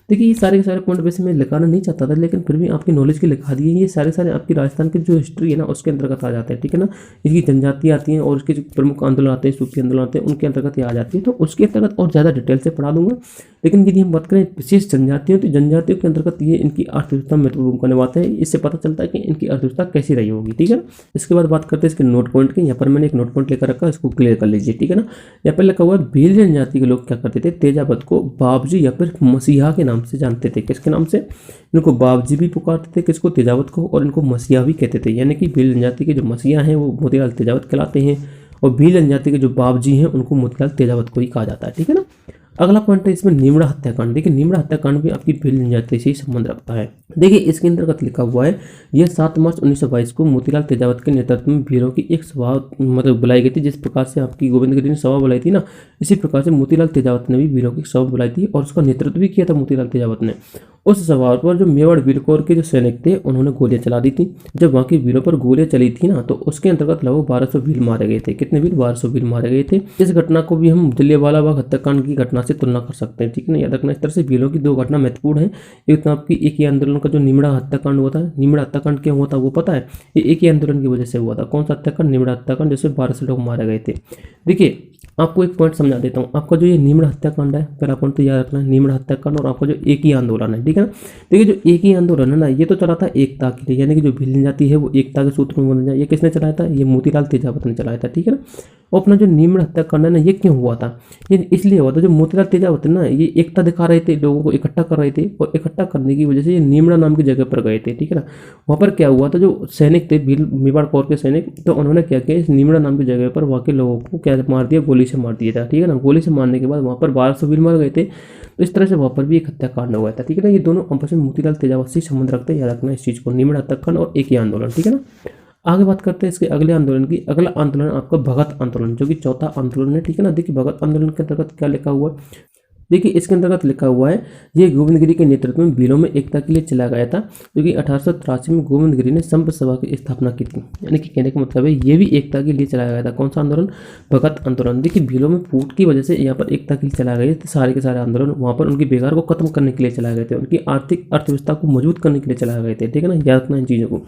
देखिए ये सारे के सारे पॉइंट वैसे मैं लिखाना नहीं चाहता था, लेकिन फिर भी आपकी नॉलेज के लिखा दिए। ये सारे सारे आपकी राजस्थान की जो हिस्ट्री है ना उसके अंतर्गत आ जाते हैं। ठीक है ना। इसकी जनजातियाँ आती हैं और उसके जो प्रमुख आंदोलन आते हैं, सूफी आंदोलन आते हैं, उनके अंतर्गत ये आ जाती है। तो उसके अंतर्गत और ज़्यादा डिटेल से पढ़ा दूंगा। लेकिन यदि हम बात करें विशेष जनजातियों, तो जनजातियों के अंतर्गत ये इनकी अर्थव्यवस्था महत्वपूर्ण भूमिका निभाते हैं। इससे पता चलता है कि इनकी अर्थव्यवस्था कैसी रही होगी। ठीक है। इसके बाद बात करते हैं इसके नोट पॉइंट की। यहाँ पर मैंने एक नोट पॉइंट लेकर रखा है, इसको क्लियर कर लीजिए। ठीक है ना। यहाँ पर लिखा हुआ है भील जनजाति के लोग क्या करते थे? तेजावत को बाबजी या फिर मसीहा के नाम से जानते थे। किसके नाम से? इनको बाबजी भी पुकारते थे, किसको? तेजावत को। और इनको मसीहा भी कहते थे। यानी कि भील जनजाति के जो मसीहा हैं वो मोतीलाल तेजावत कहलाते हैं और भील जनजाति के जो बाबजी हैं उनको मोतीलाल तेजावत को ही कहा जाता है। ठीक है ना। अगला पॉइंट है इसमें निमड़ा हत्याकांड। देखिए निमड़ा हत्याकांड भी आपकी भील जनजाति से ही संबंध रखता है। देखिए इसके अंतर्गत लिखा हुआ है यह 7 मार्च 1922 को मोतीलाल तेजावत के नेतृत्व में भीलों की एक सभा मतलब बुलाई गई थी। जिस प्रकार से आपकी गोविंदगिरी ने सभा बुलाई थी ना, इसी प्रकार से मोतीलाल तेजावत ने भी भीलों की सभा बुलाई थी और उसका नेतृत्व भी किया था मोतीलाल तेजावत ने। उस सभा पर जो मेवाड़ वीरकोर के जो सैनिक थे उन्होंने गोलियां चला दी थी। जब वहाँ की भीलों पर गोलियां चली थी ना, तो उसके अंतर्गत लगभग 1200 भील मारे गए थे। कितने भील? 1200 भील मारे गए थे। इस घटना को भी हम जलियांवाला बाग हत्याकांड की घटना से तुलना कर सकते हैं। ठीक है ना। याद रखना इस तरह से भीलों की 2 घटना महत्वपूर्ण है। एक तो आपकी एक ही आंदोलन का जो निमड़ा हत्याकांड हुआ था। निमड़ा हत्याकांड क्यों हुआ था वो पता है? ये एक ही आंदोलन की वजह से हुआ था। कौन सा हत्याकांड? निमड़ा हत्याकांड, जिसमें 1200 लोग मारे गए थे। देखिए आपको एक पॉइंट समझा देता हूँ। आपका जो ये निमड़ा हत्याकांड है, पहला पॉइंट तो याद रखना है, निमड़ा हत्याकांड और आपका जो एक ही आंदोलन है। ठीक है ना। देखिए जो एक ही आंदोलन है ना, ये तो चला था एकता के लिए, यानी कि जो भील जनजाति है वो एकता के सूत्र में बंध जाए। ये किसने चलाया था? ये मोतीलाल तेजावत ने चलाया था। ठीक है ना। और अपना जो निमड़ा हत्याकांड है ना, ये क्यों हुआ था? ये इसलिए हुआ था जो मोतीलाल तेजावत है ना, ये एकता दिखा रहे थे, लोगों को इकट्ठा कर रहे थे और इकट्ठा करने की वजह से ये निमड़ा नाम की जगह पर गए थे। ठीक है ना। वहाँ पर क्या हुआ था, जो सैनिक थे भील मेवाड़ कोर के सैनिक, तो उन्होंने क्या किया, इस निमड़ा नाम की जगह पर वहाँ के लोगों को क्या मार दिया? गोली गोली से मार दिया था, ठीक है ना। गोली से मारने के बाद वहाँ पर 1200 वीर मर गए थे, तो इस तरह से वहाँ पर भी एक हत्याकांड हो गया था, ठीक है ना। ये दोनों आपस में मोतीलाल तेजावत से संबंध रखते हैं, याद रखना इस चीज़ को, निमड़ हत्याकांड और एक ही आंदोलन, ठीक है ना। आगे बात करते हैं इसके अगले आंदोलन की। अगला आंदोलन आपका भगत आंदोलन, जो कि चौथा आंदोलन है, ठीक है ना। देखिए भगत आंदोलन के अंतर्गत क्या लिखा हुआ है, देखिए इसके अंतर्गत लिखा हुआ है, ये गोविंदगिरी के नेतृत्व में भीलों में एकता के लिए चला गया था, क्योंकि 1883 में गोविंदगिरी ने संप सभा की स्थापना की थी। यानी कि कहने का मतलब है ये भी एकता के लिए चलाया गया था। कौन सा आंदोलन? भगत आंदोलन। देखिए भीलों में फूट की वजह से यहाँ पर एकता के लिए चलाए गए थे सारे के सारे आंदोलन, वहाँ पर उनकी बेकार को खत्म करने के लिए चलाए गए थे, उनकी आर्थिक अर्थव्यवस्था को मजबूत करने के लिए चलाए गए थे, ठीक है ना। याद रखना इन चीज़ों को।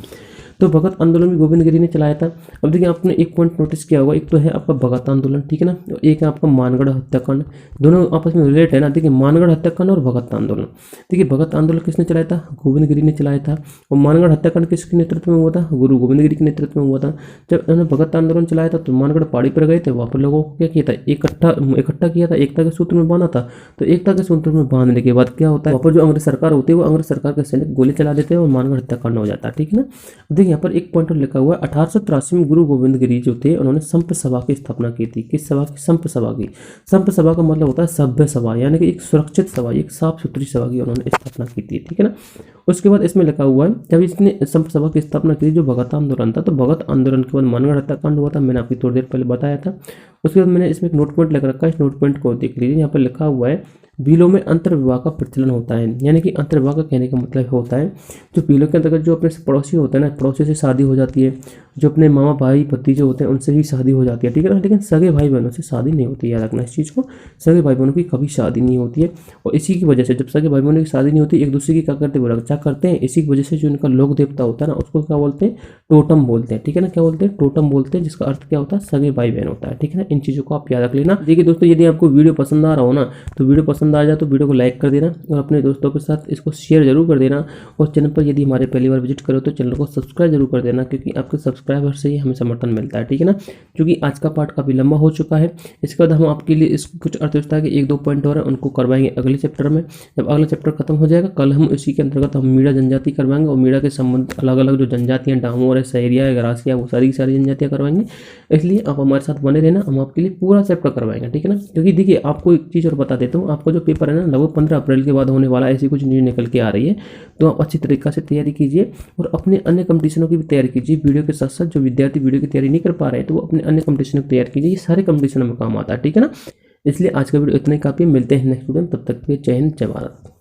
तो भगत आंदोलन भी गोविंदगिरी ने चलाया था। अब देखिए आपने एक पॉइंट नोटिस किया होगा, एक तो है आपका भगत आंदोलन, ठीक है ना, और एक है आपका मानगढ़ हत्याकांड। दोनों आपस में रिलेट है ना। देखिए मानगढ़ हत्याकांड और भगत आंदोलन। देखिए भगत आंदोलन किसने चलाया था? गोविंदगिरी ने चलाया था। और मानगढ़ हत्याकांड किसके नेतृत्व में हुआ था? गुरु गोविंदगिरी के नेतृत्व में हुआ था। जब उन्होंने भगत आंदोलन चलाया था तो मानगढ़ पहाड़ी पर गए थे, वहाँ पर लोगों को क्या किया था? इकट्ठा किया था, एकता के सूत्र में बांधा था। तो एकता के सूत्र में बांधने के बाद क्या होता है, वहाँ पर जो अंग्रेज सरकार होती है वो अंग्रेज सरकार के सैनिक गोली चला देते हैं और मानगढ़ हत्याकांड हो जाता है, ठीक है ना। देखिए यहाँ पर एक पॉइंट लिखा हुआ है, 1883 में गुरु गोविंदगिरी जो थे उन्होंने संप सभा की स्थापना की थी। किस सभा की? संप सभा की। संप सभा का मतलब होता है सभ्य सभा, यानी कि एक सुरक्षित सभा, एक साफ सुथरी सभा की उन्होंने स्थापना की थी, ठीक है ना। उसके बाद इसमें लिखा हुआ है, जब इसने संप सभा की स्थापना की थी, जो भगत आंदोलन था, तो भगत आंदोलन के बाद मानगढ़ हत्याकांड हुआ था, मैंने आपकी थोड़ी देर पहले बताया था। उसके बाद मैंने इसमें एक नोट पॉइंट लग रखा है, इस नोट पॉइंट को देख लीजिए। यहाँ पर लिखा हुआ है, भीलों में अंतर्विवाह का प्रचलन होता है। यानी कि अंतर्विवाह का कहने का मतलब होता है, जो भीलों के अंतर्गत जो अपने पड़ोसी होते हैं ना, पड़ोसी से शादी हो जाती है, जो अपने मामा भाई भतीजे होते हैं उनसे भी शादी हो जाती है, ठीक है ना। लेकिन सगे भाई बहनों से शादी नहीं होती, याद रखना इस चीज़ को। सगे भाई बहनों की कभी शादी नहीं होती है, और इसी की वजह से जब सगे भाई बहनों की शादी नहीं होती, एक दूसरे की क्या करते हैं? रक्षा करते हैं। इसी की वजह से जो इनका लोक देवता होता है ना, उसको क्या बोलते हैं? टोटम बोलते हैं, ठीक है ना। क्या बोलते हैं? टोटम बोलते हैं, जिसका अर्थ क्या होता है? सगे भाई बहन होता है, ठीक है ना। इन चीज़ों को आप याद रख लेना। देखिए दोस्तों, यदि आपको वीडियो पसंद आ रहा हो ना, तो वीडियो पसंद आ जाए तो वीडियो को लाइक कर देना और अपने दोस्तों के साथ इसको शेयर जरूर कर देना। और चैनल पर यदि हमारे पहली बार विजिट करो तो चैनल को सब्सक्राइब जरूर कर देना, क्योंकि आपके सब्सक्राइबर से ही हमें समर्थन मिलता है, ठीक है ना। क्योंकि आज का पार्ट काफ़ी लंबा हो चुका है। इसके बाद हम आपके लिए इस कुछ अर्थव्यवस्था के 1-2 पॉइंट और हैं, उनको करवाएंगे अगले चैप्टर में। जब अगला चैप्टर खत्म हो जाएगा, कल हम इसी के अंतर्गत हम मीणा जनजाति करवाएंगे, और मीणा के संबंध अलग अलग जो जनजातियाँ, डामोर है, सहरिया है, गरासिया, वो सारी जनजातियाँ करवाएंगे। इसलिए आप हमारे साथ बने रहना, हम आपके लिए पूरा चैप्टर करवाएंगे, ठीक है ना। क्योंकि देखिए आपको एक चीज़ और बता देता हूँ, आपका जो पेपर है ना, लगभग 15 अप्रैल के बाद होने वाला है, ऐसी कुछ न्यूज़ निकल के आ रही है। तो आप अच्छी तरीक़ा से तैयारी कीजिए और अपने अन्य कंपटीशनों की भी तैयारी कीजिए। वीडियो के साथ साथ जो विद्यार्थी वीडियो की तैयारी नहीं कर पा रहे हैं, तो वो अपने अन्य कंपटीशनों की तैयारी कीजिए, ये सारे कंपटीशनों में काम आता है, ठीक है ना। इसलिए आज का वीडियो इतना ही काफ़ी है। मिलते हैं नेक्स्ट वीडियो में, तब तक के लिए जय हिंद, जय भारत।